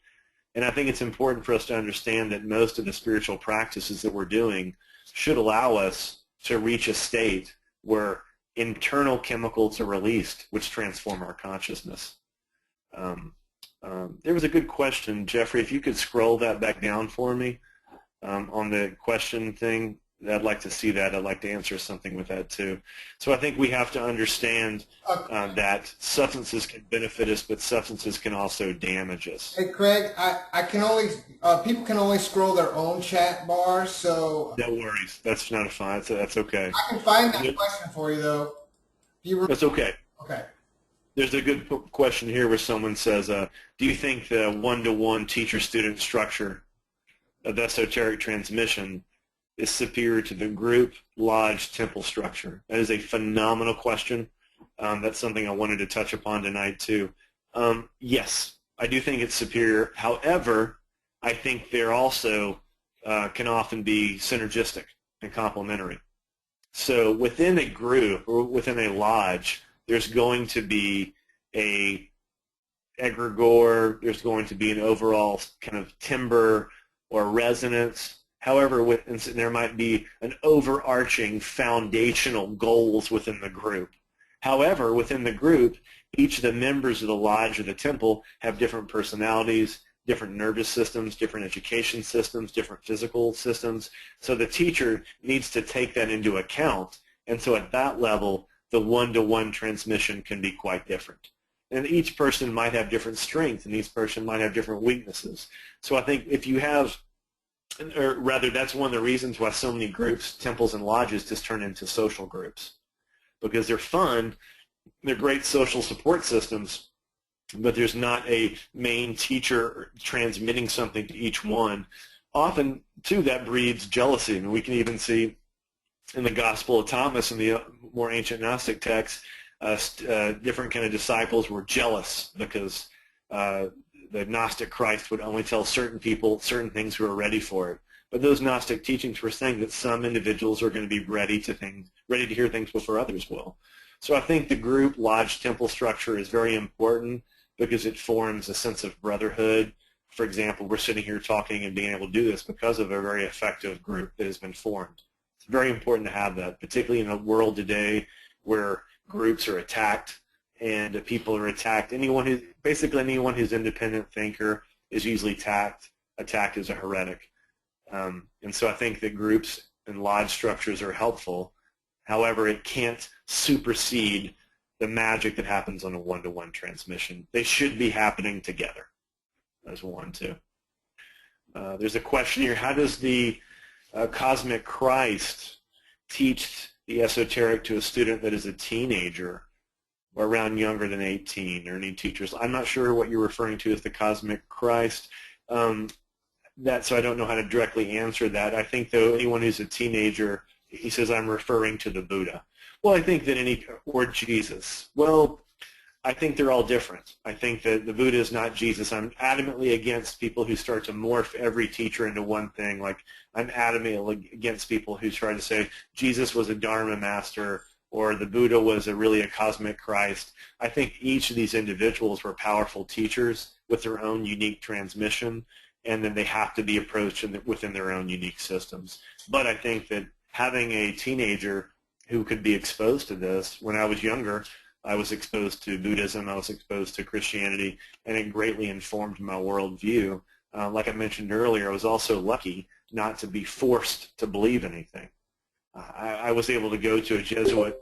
And I think it's important for us to understand that most of the spiritual practices that we're doing should allow us to reach a state where internal chemicals are released, which transform our consciousness. There was a good question, Jeffrey, if you could scroll that back down for me on the question thing. I'd like to see that. I'd like to answer something with that too. So I think we have to understand that substances can benefit us, but substances can also damage us. Hey, Craig, I can only people can only scroll their own chat bar, so no worries. That's not a fine. That's okay. I can find that question for you though. That's okay. Okay. There's a good question here where someone says, do you think the one-to-one teacher-student structure of esoteric transmission is superior to the group, lodge, temple structure? That is a phenomenal question. That's something I wanted to touch upon tonight too. Yes, I do think it's superior. However, I think they're also can often be synergistic and complementary. So within a group or within a lodge, there's going to be a egregore, there's going to be an overall kind of timbre or resonance. However, there might be an overarching foundational goals within the group. However, within the group, each of the members of the lodge or the temple have different personalities, different nervous systems, different education systems, different physical systems. So the teacher needs to take that into account. And so at that level, the one-to-one transmission can be quite different. And each person might have different strengths, and each person might have different weaknesses. So I think if you have, or rather that's one of the reasons why so many groups, temples and lodges just turn into social groups. Because they're fun, they're great social support systems, but there's not a main teacher transmitting something to each one. Often, too, that breeds jealousy. I mean, we can even see in the Gospel of Thomas and the more ancient Gnostic texts, different kind of disciples were jealous because the Gnostic Christ would only tell certain people certain things who are ready for it. But those Gnostic teachings were saying that some individuals are going to be ready to hear things before others will. So I think the group lodge temple structure is very important because it forms a sense of brotherhood. For example, we're sitting here talking and being able to do this because of a very effective group that has been formed. It's very important to have that, particularly in a world today where groups are attacked and people are attacked. Basically anyone who's an independent thinker is usually attacked as a heretic. And so I think that groups and lodge structures are helpful. However, it can't supersede the magic that happens on a one-to-one transmission. They should be happening together as one, too. There's a question here. How does the cosmic Christ teach the esoteric to a student that is a teenager or around younger than 18, or any teachers? I'm not sure what you're referring to as the cosmic Christ. So I don't know how to directly answer that. I think, though, anyone who's a teenager, he says, I'm referring to the Buddha. Well, I think that or Jesus. Well, I think they're all different. I think that the Buddha is not Jesus. I'm adamantly against people who start to morph every teacher into one thing. Like, I'm adamantly against people who try to say Jesus was a Dharma master or the Buddha was really a cosmic Christ. I think each of these individuals were powerful teachers with their own unique transmission, and then they have to be approached within their own unique systems. But I think that having a teenager who could be exposed to this, when I was younger, I was exposed to Buddhism, I was exposed to Christianity, and it greatly informed my worldview. Like I mentioned earlier, I was also lucky not to be forced to believe anything. I was able to go to a Jesuit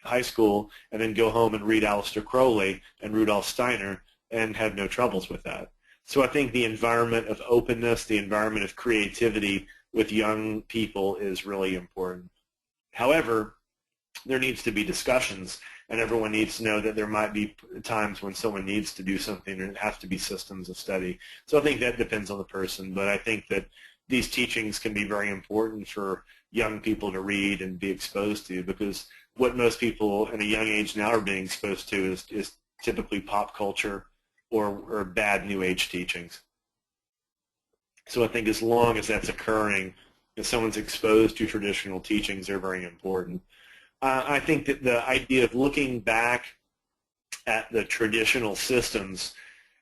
high school and then go home and read Aleister Crowley and Rudolf Steiner and have no troubles with that. So I think the environment of openness, the environment of creativity with young people is really important. However, there needs to be discussions, and everyone needs to know that there might be times when someone needs to do something and it has to be systems of study. So I think that depends on the person, but I think that these teachings can be very important for young people to read and be exposed to, because what most people in a young age now are being exposed to is typically pop culture or bad New Age teachings. So I think as long as that's occurring, if someone's exposed to traditional teachings, they're very important. I think that the idea of looking back at the traditional systems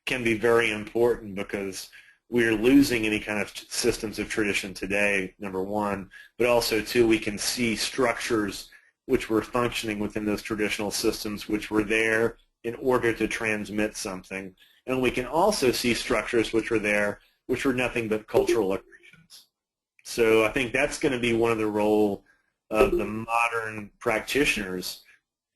can be very important, because we're losing any kind of systems of tradition today, number one, but also, two, we can see structures which were functioning within those traditional systems which were there in order to transmit something. And we can also see structures which were there which were nothing but cultural accretions. So I think that's going to be one of the role of the modern practitioners,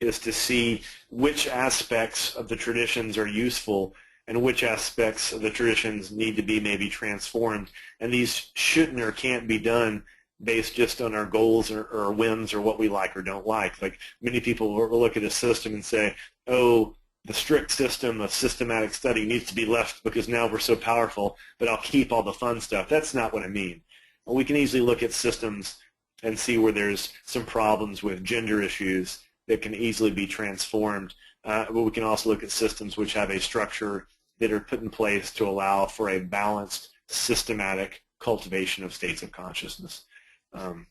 is to see which aspects of the traditions are useful and which aspects of the traditions need to be maybe transformed. And these shouldn't or can't be done based just on our goals or whims or what we like or don't like. Like, many people will look at a system and say, oh, the strict system of systematic study needs to be left because now we're so powerful, but I'll keep all the fun stuff. That's not what I mean. Well, we can easily look at systems and see where there's some problems with gender issues that can easily be transformed. But we can also look at systems which have a structure that are put in place to allow for a balanced, systematic cultivation of states of consciousness.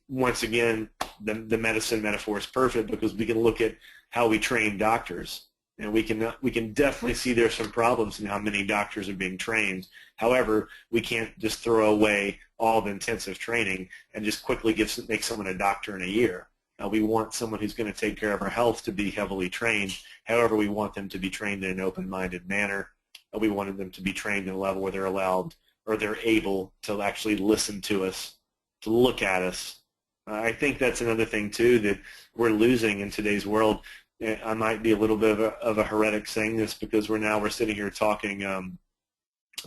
Once again, the medicine metaphor is perfect, because we can look at how we train doctors, and we can definitely see there's some problems in how many doctors are being trained. However, we can't just throw away all the intensive training and just quickly make someone a doctor in a year. We want someone who's going to take care of our health to be heavily trained. However, we want them to be trained in an open-minded manner. We wanted them to be trained at a level where they're allowed, or they're able to actually listen to us, to look at us. I think that's another thing, too, that we're losing in today's world. I might be a little bit of a heretic saying this, because we're sitting here talking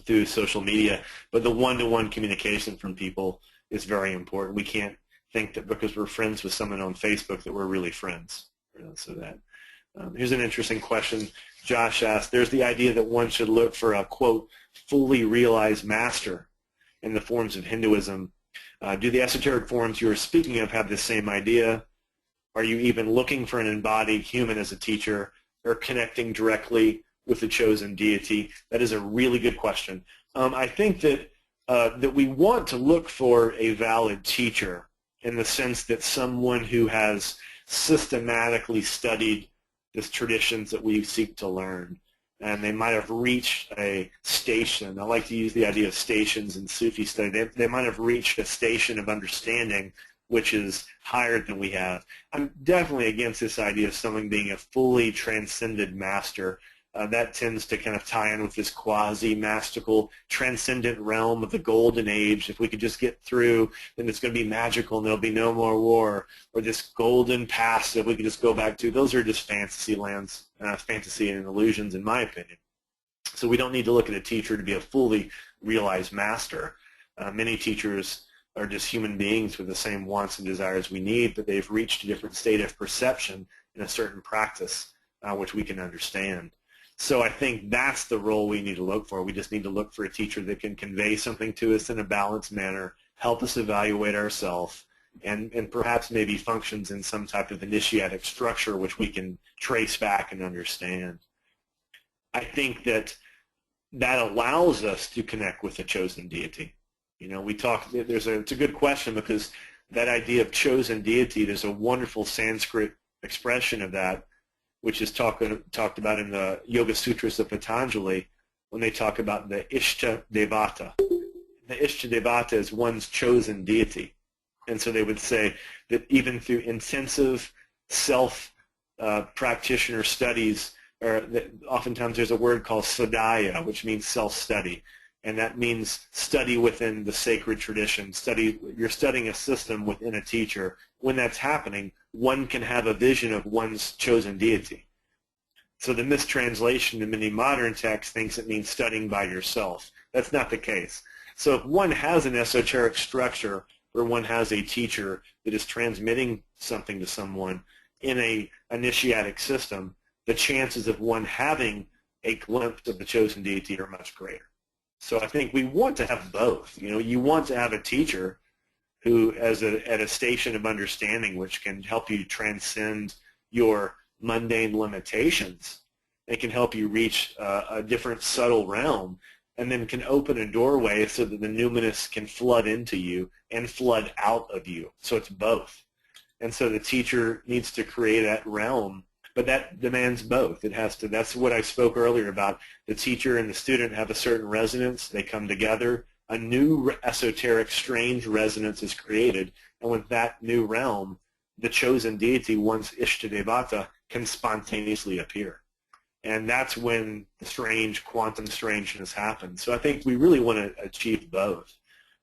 through social media, but the one-to-one communication from people is very important. We can't think that because we're friends with someone on Facebook that we're really friends. So that here's an interesting question. Josh asked, there's the idea that one should look for a, quote, fully realized master in the forms of Hinduism. Do the esoteric forms you are speaking of have the same idea? Are you even looking for an embodied human as a teacher, or connecting directly with the chosen deity? That is a really good question. I think that we want to look for a valid teacher, in the sense that someone who has systematically studied the traditions that we seek to learn. And they might have reached a station. I like to use the idea of stations in Sufi study. They might have reached a station of understanding which is higher than we have. I'm definitely against this idea of someone being a fully transcended master. That tends to kind of tie in with this quasi-mastical, transcendent realm of the golden age. If we could just get through, then it's going to be magical and there'll be no more war. Or this golden past that we could just go back to. Those are just fantasy lands, fantasy and illusions, in my opinion. So we don't need to look at a teacher to be a fully realized master. Many teachers are just human beings with the same wants and desires we need, but they've reached a different state of perception in a certain practice, which we can understand. So I think that's the role we need to look for. We just need to look for a teacher that can convey something to us in a balanced manner, help us evaluate ourselves, and perhaps maybe functions in some type of initiatic structure which we can trace back and understand. I think that allows us to connect with a chosen deity. You know, it's a good question, because that idea of chosen deity, there's a wonderful Sanskrit expression of that, which is talked about in the Yoga Sutras of Patanjali, when they talk about the Ishta Devata. The Ishta Devata is one's chosen deity. And so they would say that even through intensive self-practitioner studies, oftentimes there's a word called sadhya, which means self-study. And that means study within the sacred tradition. You're studying a system within a teacher. When that's happening, one can have a vision of one's chosen deity. So the mistranslation in many modern texts thinks it means studying by yourself. That's not the case. So if one has an esoteric structure where one has a teacher that is transmitting something to someone in an initiatic system, the chances of one having a glimpse of the chosen deity are much greater. So I think we want to have both. You know, you want to have a teacher who, at a station of understanding, which can help you transcend your mundane limitations and can help you reach a different subtle realm, and then can open a doorway so that the numinous can flood into you and flood out of you. So it's both. And so the teacher needs to create that realm, but that demands both. That's what I spoke earlier about. The teacher and the student have a certain resonance. They come together. A new esoteric, strange resonance is created. And with that new realm, the chosen deity, one's Ishtadevata, can spontaneously appear. And that's when the strange quantum strangeness happens. So I think we really want to achieve both.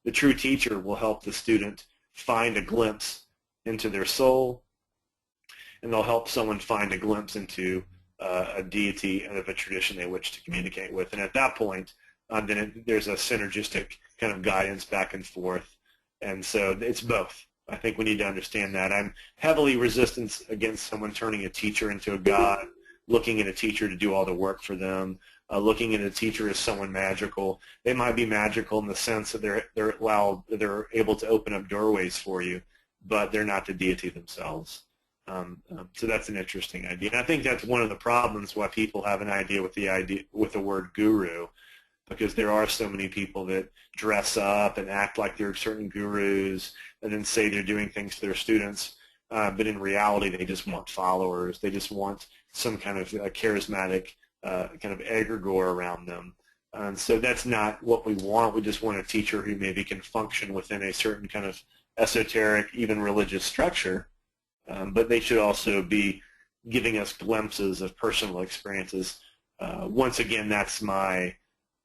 The true teacher will help the student find a glimpse into their soul, and they'll help someone find a glimpse into a deity of a tradition they wish to communicate with. And at that point, there's a synergistic kind of guidance back and forth. And so it's both. I think we need to understand that. I'm heavily resistant against someone turning a teacher into a god, looking at a teacher to do all the work for them, looking at a teacher as someone magical. They might be magical in the sense that they're able to open up doorways for you, but they're not the deity themselves. So that's an interesting idea. And I think that's one of the problems why people have an idea with the word guru, because there are so many people that dress up and act like they're certain gurus and then say they're doing things for their students, but in reality they just want followers. They just want some kind of charismatic kind of egregore around them. And so that's not what we want. We just want a teacher who maybe can function within a certain kind of esoteric, even religious structure, but they should also be giving us glimpses of personal experiences. Once again, that's my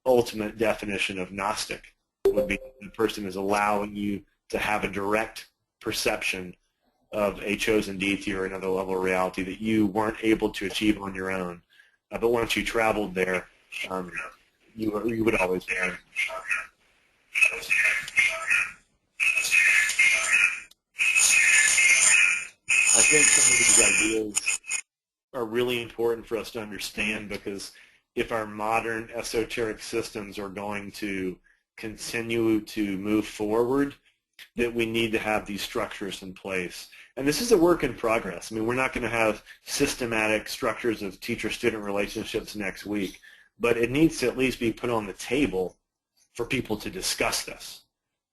ultimate definition of Gnostic, would be the person is allowing you to have a direct perception of a chosen deity or another level of reality that you weren't able to achieve on your own. But once you traveled there, you would always know. I think some of these ideas are really important for us to understand, because if our modern esoteric systems are going to continue to move forward, that we need to have these structures in place. And this is a work in progress. I mean, we're not going to have systematic structures of teacher-student relationships next week, but it needs to at least be put on the table for people to discuss this.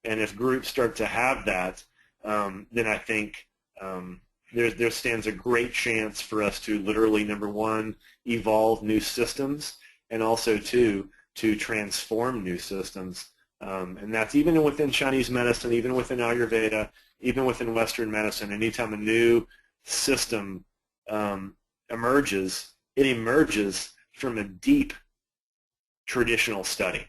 And if groups start to have that, then I think there stands a great chance for us to literally, number one, evolve new systems, and also two, to transform new systems. And that's even within Chinese medicine, even within Ayurveda, even within Western medicine. Anytime a new system emerges, it emerges from a deep traditional study.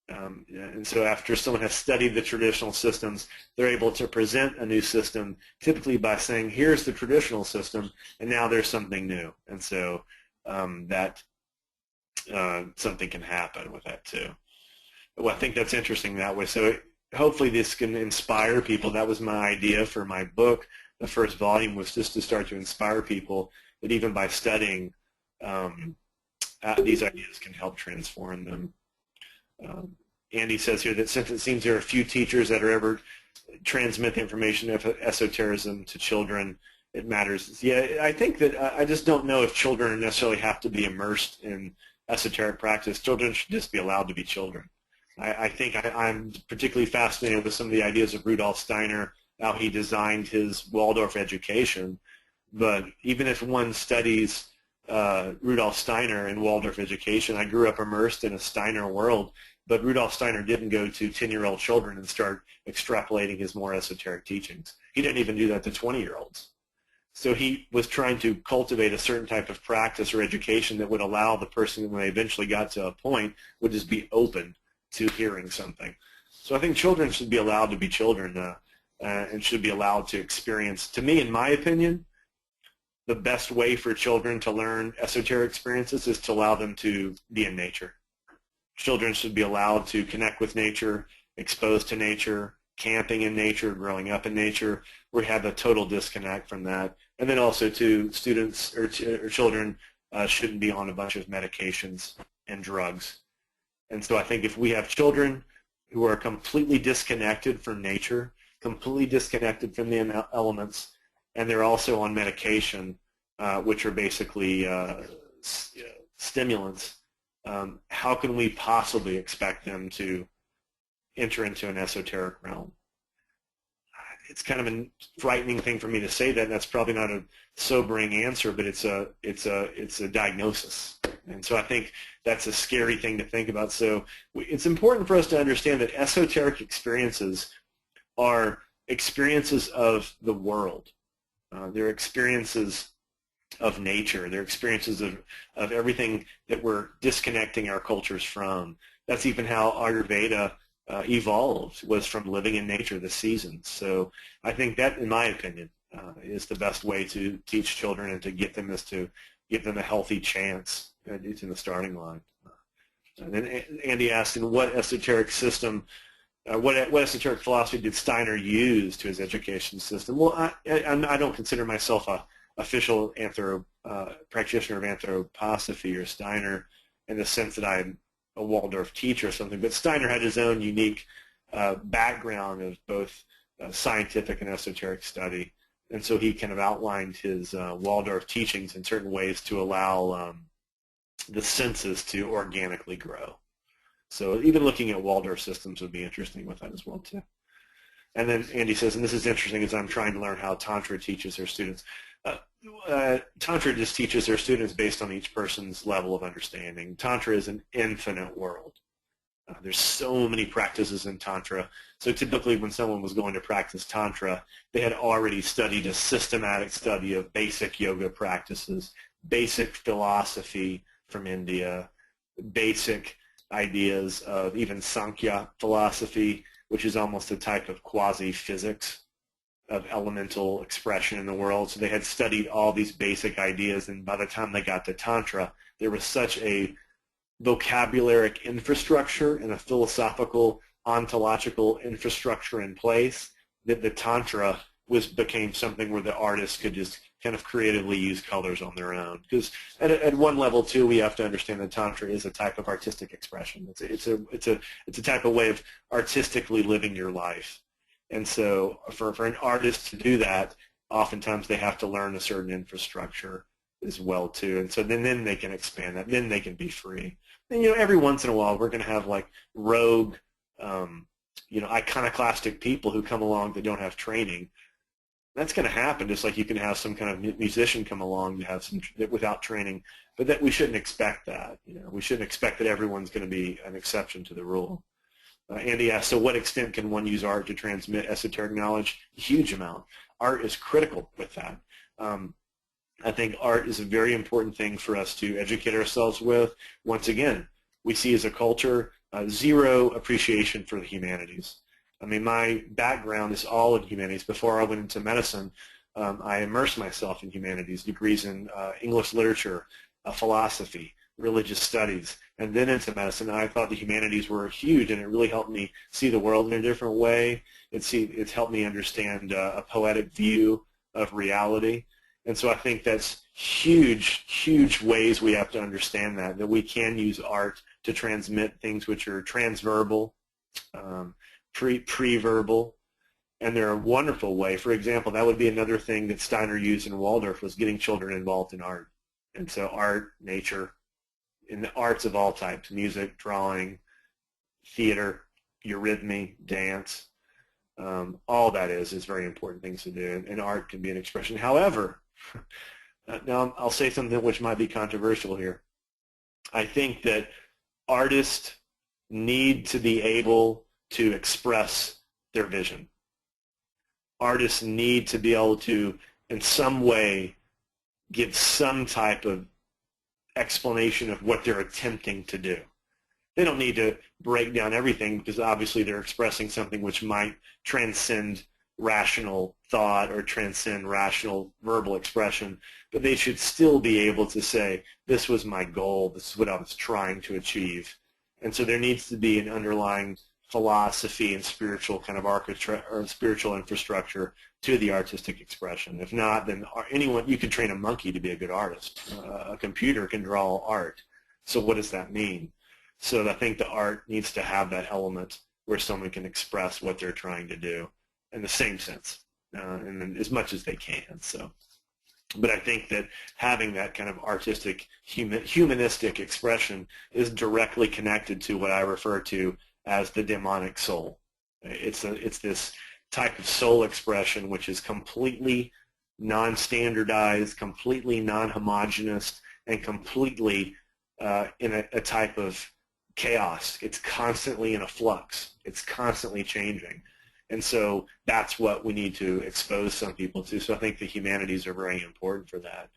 And so after someone has studied the traditional systems, they're able to present a new system, typically by saying, here's the traditional system, and now there's something new. And so that something can happen with that too. Well, I think that's interesting that way. So hopefully this can inspire people. That was my idea for my book. The first volume was just to start to inspire people that even by studying, these ideas can help transform them. Andy says here that since it seems there are few teachers that are ever transmit the information of esotericism to children, it matters. Yeah, I think that I just don't know if children necessarily have to be immersed in esoteric practice. Children should just be allowed to be children. I think I'm particularly fascinated with some of the ideas of Rudolf Steiner, how he designed his Waldorf education. But even if one studies Rudolf Steiner and Waldorf education, I grew up immersed in a Steiner world, but Rudolf Steiner didn't go to 10-year-old children and start extrapolating his more esoteric teachings. He didn't even do that to 20-year-olds. So he was trying to cultivate a certain type of practice or education that would allow the person, when they eventually got to a point, would just be open to hearing something. So I think children should be allowed to be children and should be allowed to experience. To me, in my opinion, the best way for children to learn esoteric experiences is to allow them to be in nature. Children should be allowed to connect with nature, exposed to nature, camping in nature, growing up in nature. We have a total disconnect from that. And then also, too, students or children shouldn't be on a bunch of medications and drugs. And so I think if we have children who are completely disconnected from nature, completely disconnected from the elements, and they're also on medication, which are basically stimulants, how can we possibly expect them to enter into an esoteric realm? It's kind of a frightening thing for me to say that, and that's probably not a sobering answer, but it's a diagnosis. And so I think that's a scary thing to think about. So it's important for us to understand that esoteric experiences are experiences of the world. They're experiences of nature. They're experiences of everything that we're disconnecting our cultures from. That's even how Ayurveda evolved, was from living in nature, the seasons. So I think that, in my opinion, is the best way to teach children and to get them, is to give them a healthy chance in the starting line. And then Andy asked, in what esoteric system, what esoteric philosophy did Steiner use to his education system? Well, I don't consider myself a official practitioner of anthroposophy or Steiner in the sense that I'm a Waldorf teacher or something, but Steiner had his own unique background of both scientific and esoteric study, and so he kind of outlined his Waldorf teachings in certain ways to allow the senses to organically grow. So even looking at Waldorf systems would be interesting with that as well too. And then Andy says, and this is interesting, as I'm trying to learn how Tantra teaches their students. Tantra just teaches their students based on each person's level of understanding. Tantra is an infinite world. There's so many practices in Tantra. So typically when someone was going to practice Tantra, they had already studied a systematic study of basic yoga practices, basic philosophy from India, basic ideas of even Sankhya philosophy, which is almost a type of quasi-physics of elemental expression in the world. So they had studied all these basic ideas, and by the time they got to Tantra, there was such a vocabularic infrastructure and a philosophical ontological infrastructure in place that the Tantra became something where the artists could just kind of creatively use colors on their own. Because at one level too, we have to understand that Tantra is a type of artistic expression. It's a type of way of artistically living your life. And so for an artist to do that, oftentimes they have to learn a certain infrastructure as well too. And so then they can expand that. Then they can be free. And every once in a while we're going to have like rogue, iconoclastic people who come along that don't have training. That's going to happen, just like you can have some kind of musician come along to have some without training, but that we shouldn't expect that. We shouldn't expect that everyone's going to be an exception to the rule. Andy asked, so what extent can one use art to transmit esoteric knowledge? A huge amount. Art is critical with that. I think art is a very important thing for us to educate ourselves with. Once again, we see as a culture zero appreciation for the humanities. I mean, my background is all in humanities. Before I went into medicine, I immersed myself in humanities, degrees in English literature, philosophy, religious studies, and then into medicine. I thought the humanities were huge, and it really helped me see the world in a different way. It's helped me understand a poetic view of reality. And so I think that's huge, huge ways we have to understand that we can use art to transmit things which are transverbal, pre-verbal, and they're a wonderful way. For example, that would be another thing that Steiner used in Waldorf, was getting children involved in art. And so art, nature, in the arts of all types, music, drawing, theater, eurythmy, dance, all that is very important things to do, and art can be an expression. However, now I'll say something which might be controversial here. I think that artists need to be able to express their vision. Artists need to be able to, in some way, give some type of explanation of what they're attempting to do. They don't need to break down everything, because obviously they're expressing something which might transcend rational thought or transcend rational verbal expression, but they should still be able to say, this was my goal, this is what I was trying to achieve. And so there needs to be an underlying philosophy and spiritual kind of architecture or spiritual infrastructure to the artistic expression. If not, then you can train a monkey to be a good artist. A computer can draw art. So what does that mean? So I think the art needs to have that element where someone can express what they're trying to do in the same sense, and as much as they can. So, but I think that having that kind of artistic, humanistic expression is directly connected to what I refer to as the demonic soul. It's this type of soul expression which is completely non-standardized, completely non-homogeneous, and completely in a type of chaos. It's constantly in a flux. It's constantly changing. And so that's what we need to expose some people to. So I think the humanities are very important for that.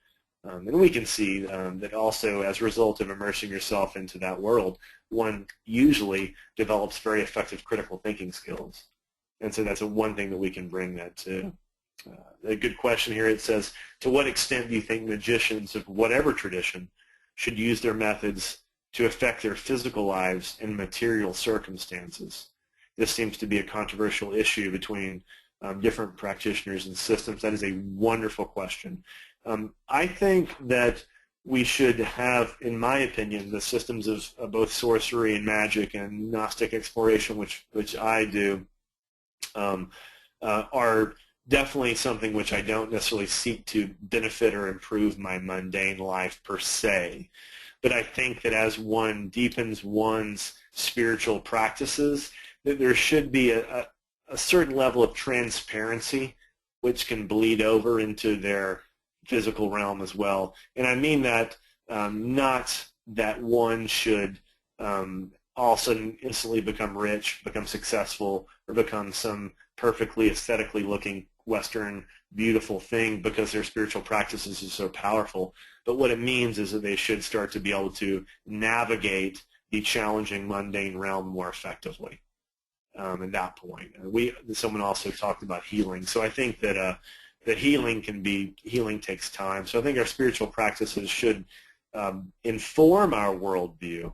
And we can see that also as a result of immersing yourself into that world, one usually develops very effective critical thinking skills. And so that's one thing that we can bring that to. A good question here, it says, to what extent do you think magicians of whatever tradition should use their methods to affect their physical lives in material circumstances? This seems to be a controversial issue between different practitioners and systems. That is a wonderful question. I think that we should have, in my opinion, the systems of both sorcery and magic and Gnostic exploration, which I do, are definitely something which I don't necessarily seek to benefit or improve my mundane life per se. But I think that as one deepens one's spiritual practices, that there should be a certain level of transparency which can bleed over into their physical realm as well. And I mean that not that one should all of a sudden instantly become rich, become successful, or become some perfectly aesthetically looking Western beautiful thing because their spiritual practices are so powerful. But what it means is that they should start to be able to navigate the challenging mundane realm more effectively. At that point, someone also talked about healing. So I think that that healing takes time. So I think our spiritual practices should inform our worldview,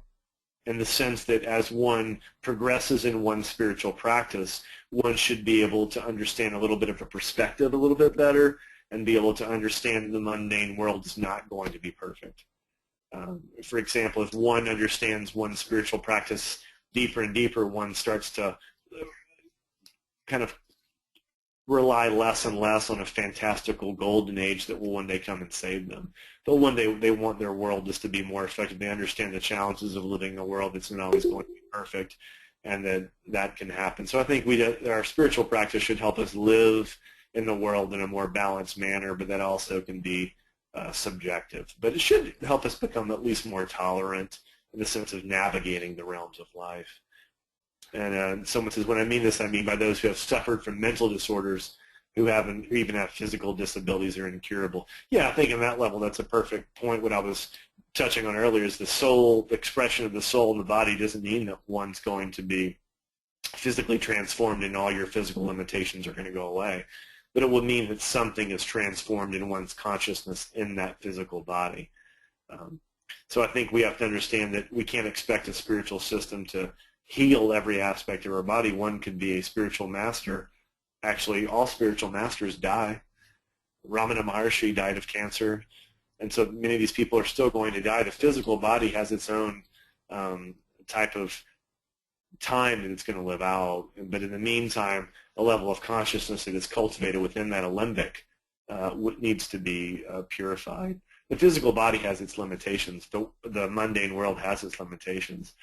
in the sense that as one progresses in one's spiritual practice, one should be able to understand a little bit of a perspective a little bit better, and be able to understand that the mundane world is not going to be perfect. For example, if one understands one's spiritual practice deeper and deeper, one starts to kind of rely less and less on a fantastical golden age that will one day come and save them. But one day they want their world just to be more effective. They understand the challenges of living in a world that's not always going to be perfect, and that can happen. So I think our spiritual practice should help us live in the world in a more balanced manner, but that also can be subjective. But it should help us become at least more tolerant in the sense of navigating the realms of life. And someone says, when I mean this, I mean by those who have suffered from mental disorders who even have physical disabilities are incurable. Yeah, I think on that level, that's a perfect point. What I was touching on earlier is the soul, the expression of the soul in the body doesn't mean that one's going to be physically transformed and all your physical limitations are going to go away. But it will mean that something is transformed in one's consciousness in that physical body. So I think we have to understand that we can't expect a spiritual system to heal every aspect of our body. One could be a spiritual master. Actually, all spiritual masters die. Ramana Maharshi died of cancer, and so many of these people are still going to die. The physical body has its own type of time that it's going to live out, but in the meantime, a level of consciousness that is cultivated within that alembic needs to be purified. The physical body has its limitations. The mundane world has its limitations.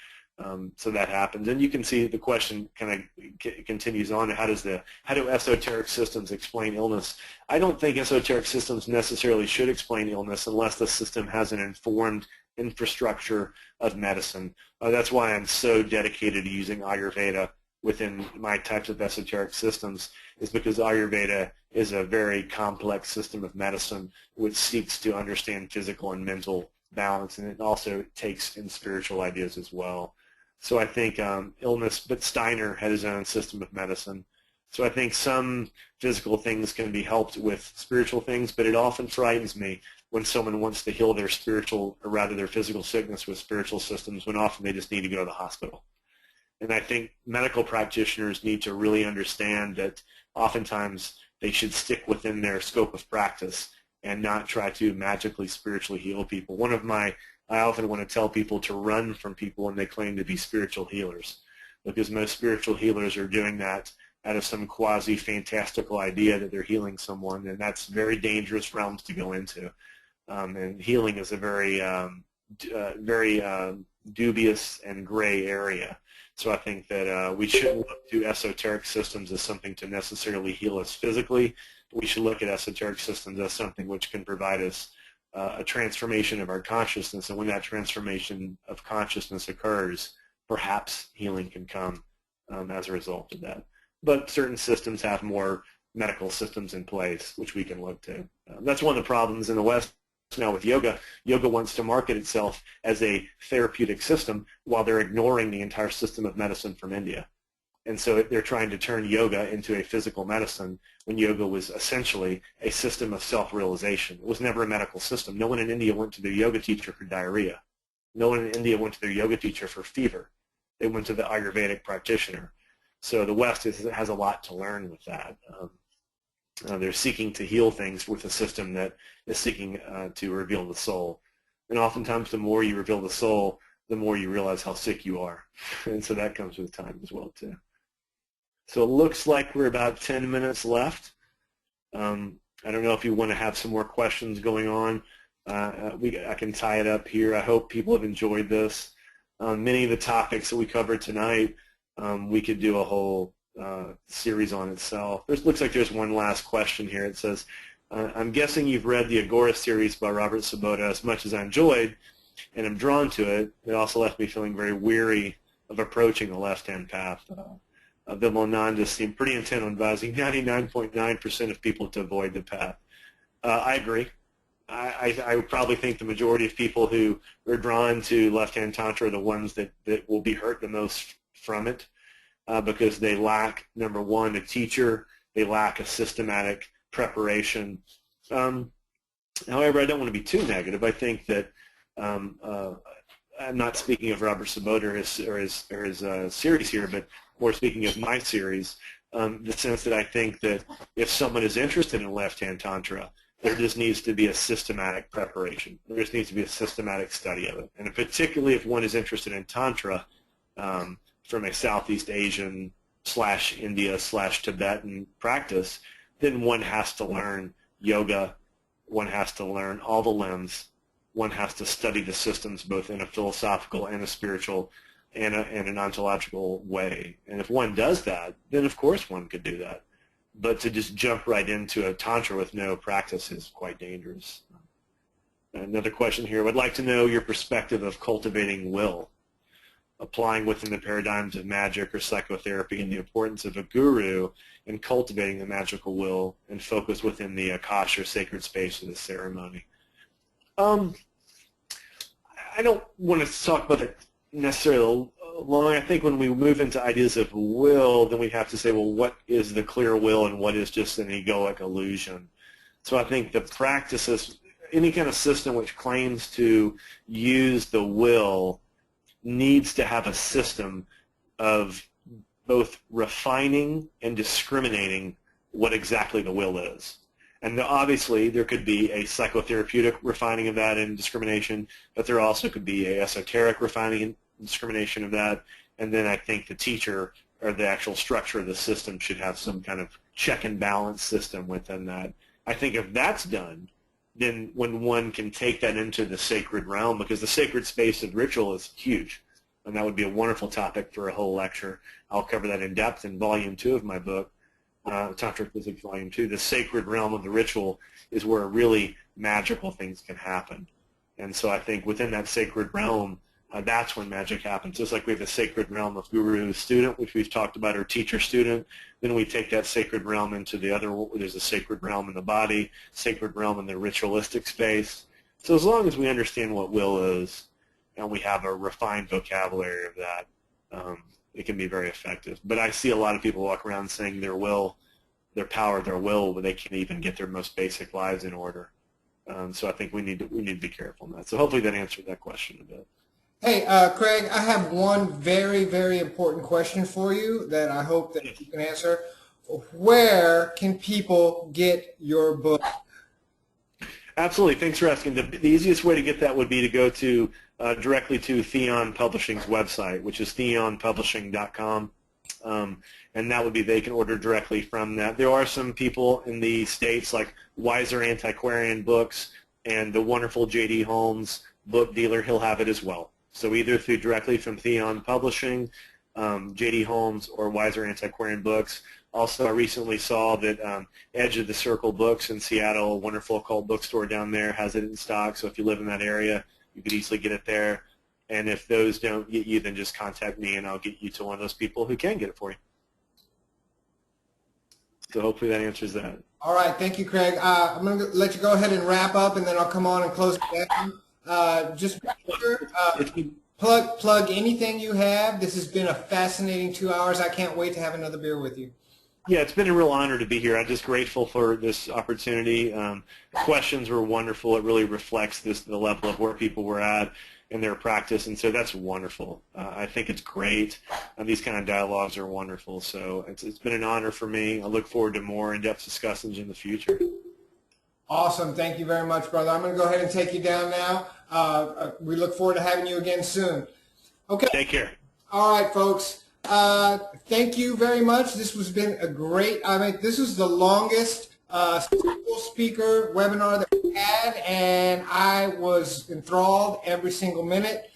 So that happens, and you can see the question kind of continues on. How do esoteric systems explain illness? I don't think esoteric systems necessarily should explain illness unless the system has an informed infrastructure of medicine. That's why I'm so dedicated to using Ayurveda within my types of esoteric systems, is because Ayurveda is a very complex system of medicine which seeks to understand physical and mental balance, and it also takes in spiritual ideas as well. So I think illness, but Steiner had his own system of medicine. So I think some physical things can be helped with spiritual things, but it often frightens me when someone wants to heal their spiritual, or rather their physical sickness with spiritual systems, when often they just need to go to the hospital. And I think medical practitioners need to really understand that oftentimes they should stick within their scope of practice and not try to magically spiritually heal people. I often want to tell people to run from people when they claim to be spiritual healers, because most spiritual healers are doing that out of some quasi-fantastical idea that they're healing someone, and that's very dangerous realms to go into. And healing is a very dubious and gray area. So I think that we shouldn't look to esoteric systems as something to necessarily heal us physically. We should look at esoteric systems as something which can provide us a transformation of our consciousness, and when that transformation of consciousness occurs, perhaps healing can come as a result of that. But certain systems have more medical systems in place, which we can look to. That's one of the problems in the West now with yoga. Yoga wants to market itself as a therapeutic system while they're ignoring the entire system of medicine from India. And so they're trying to turn yoga into a physical medicine when yoga was essentially a system of self-realization. It was never a medical system. No one in India went to their yoga teacher for diarrhea. No one in India went to their yoga teacher for fever. They went to the Ayurvedic practitioner. So the West has a lot to learn with that. They're seeking to heal things with a system that is seeking to reveal the soul. And oftentimes the more you reveal the soul, the more you realize how sick you are. And so that comes with time as well, too. So it looks like we're about 10 minutes left. I don't know if you want to have some more questions going on. I can tie it up here. I hope people have enjoyed this. Many of the topics that we covered tonight, we could do a whole series on itself. Looks like there's one last question here. It says, I'm guessing you've read the Agora series by Robert S.O.M.A. as much as I enjoyed, and I'm drawn to it. It also left me feeling very weary of approaching the left-hand path. Vimalananda seemed pretty intent on advising 99.9% of people to avoid the path. I agree. I would probably think the majority of people who are drawn to left-hand tantra are the ones that will be hurt the most from it, because they lack, number one, a teacher. They lack a systematic preparation. However, I don't want to be too negative. I think that I'm not speaking of Robert S.O.M.A. or his series here, but more speaking of my series, the sense that I think that if someone is interested in left-hand tantra, there just needs to be a systematic preparation. There just needs to be a systematic study of it. And particularly if one is interested in tantra from a Southeast Asian / India / Tibetan practice, then one has to learn yoga, one has to learn all the limbs, one has to study the systems both in a philosophical and a spiritual and an ontological way. And if one does that, then of course one could do that. but to just jump right into a tantra with no practice is quite dangerous. Another question here. Would like to know your perspective of cultivating will, applying within the paradigms of magic or psychotherapy, and the importance of a guru in cultivating the magical will and focus within the akasha or sacred space of the ceremony. I don't want to talk about it necessarily long. I think when we move into ideas of will, then we have to say, well, what is the clear will and what is just an egoic illusion? So I think the practices, any kind of system which claims to use the will needs to have a system of both refining and discriminating what exactly the will is. And obviously there could be a psychotherapeutic refining of that and discrimination, but there also could be a esoteric refining and discrimination of that. And then I think the teacher or the actual structure of the system should have some kind of check and balance system within that. I think if that's done, then when one can take that into the sacred realm, because the sacred space of ritual is huge, and that would be a wonderful topic for a whole lecture. I'll cover that in depth in Volume 2 of my book, Tantric Physics Volume 2. The sacred realm of the ritual is where really magical things can happen. And so I think within that sacred realm, that's when magic happens. Just like we have the sacred realm of guru-student, which we've talked about, or teacher-student, then we take that sacred realm into the other. There's a sacred realm in the body, sacred realm in the ritualistic space. So as long as we understand what will is, and we have a refined vocabulary of that, it can be very effective. But I see a lot of people walk around saying their will, their power, their will, but they can't even get their most basic lives in order. So I think we need to be careful in that. So hopefully that answered that question a bit. Hey, Craig, I have one very, very important question for you that I hope that you can answer. Where can people get your book? Absolutely. Thanks for asking. The easiest way to get that would be to go to directly to Theon Publishing's website, which is theonpublishing.com. And that would be, they can order directly from that. There are some people in the States like Wiser Antiquarian Books and the wonderful J.D. Holmes book dealer. He'll have it as well. So either through directly from Theon Publishing, J.D. Holmes, or Wiser Antiquarian Books. Also, I recently saw that Edge of the Circle Books in Seattle, a wonderful occult bookstore down there, has it in stock. So if you live in that area, you could easily get it there. And if those don't get you, then just contact me, and I'll get you to one of those people who can get it for you. So hopefully that answers that. All right. Thank you, Craig. I'm going to let you go ahead and wrap up, and then I'll come on and close it down. Just make sure, plug anything you have. This has been a fascinating 2 hours. I can't wait to have another beer with you. Yeah, it's been a real honor to be here. I'm just grateful for this opportunity. Questions were wonderful. It really reflects the level of where people were at in their practice, and so that's wonderful. I think it's great. These kind of dialogues are wonderful. So it's been an honor for me. I look forward to more in-depth discussions in the future. Awesome. Thank you very much, brother. I'm going to go ahead and take you down now. We look forward to having you again soon. Okay. Take care. All right, folks. Thank you very much. This has been a great, this is the longest single speaker webinar that we had, and I was enthralled every single minute.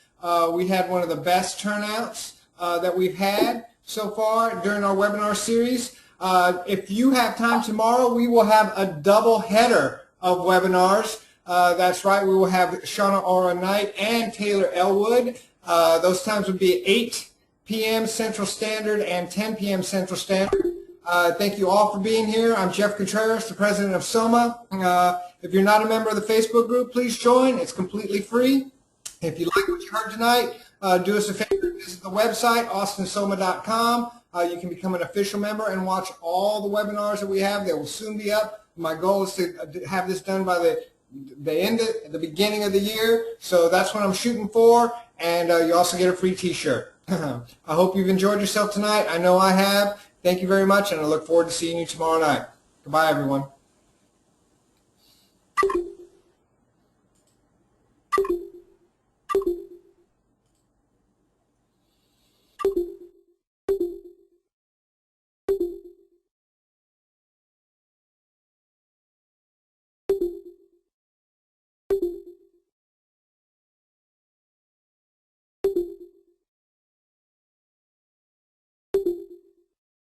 We had one of the best turnouts that we've had so far during our webinar series. If you have time tomorrow, we will have a double header of webinars. That's right, we will have Shauna Aura Knight and Taylor Elwood. Those times would be 8 p.m. Central Standard and 10 p.m. Central Standard. Thank you all for being here. I'm Jeff Contreras, the president of S.O.M.A. If you're not a member of the Facebook group, please join. It's completely free. If you like what you heard tonight, do us a favor, visit the website, austinsoma.com. You can become an official member and watch all the webinars that we have. They will soon be up. My goal is to have this done by the beginning of the year. So that's what I'm shooting for. And you also get a free t-shirt. I hope you've enjoyed yourself tonight. I know I have. Thank you very much, and I look forward to seeing you tomorrow night. Goodbye, everyone.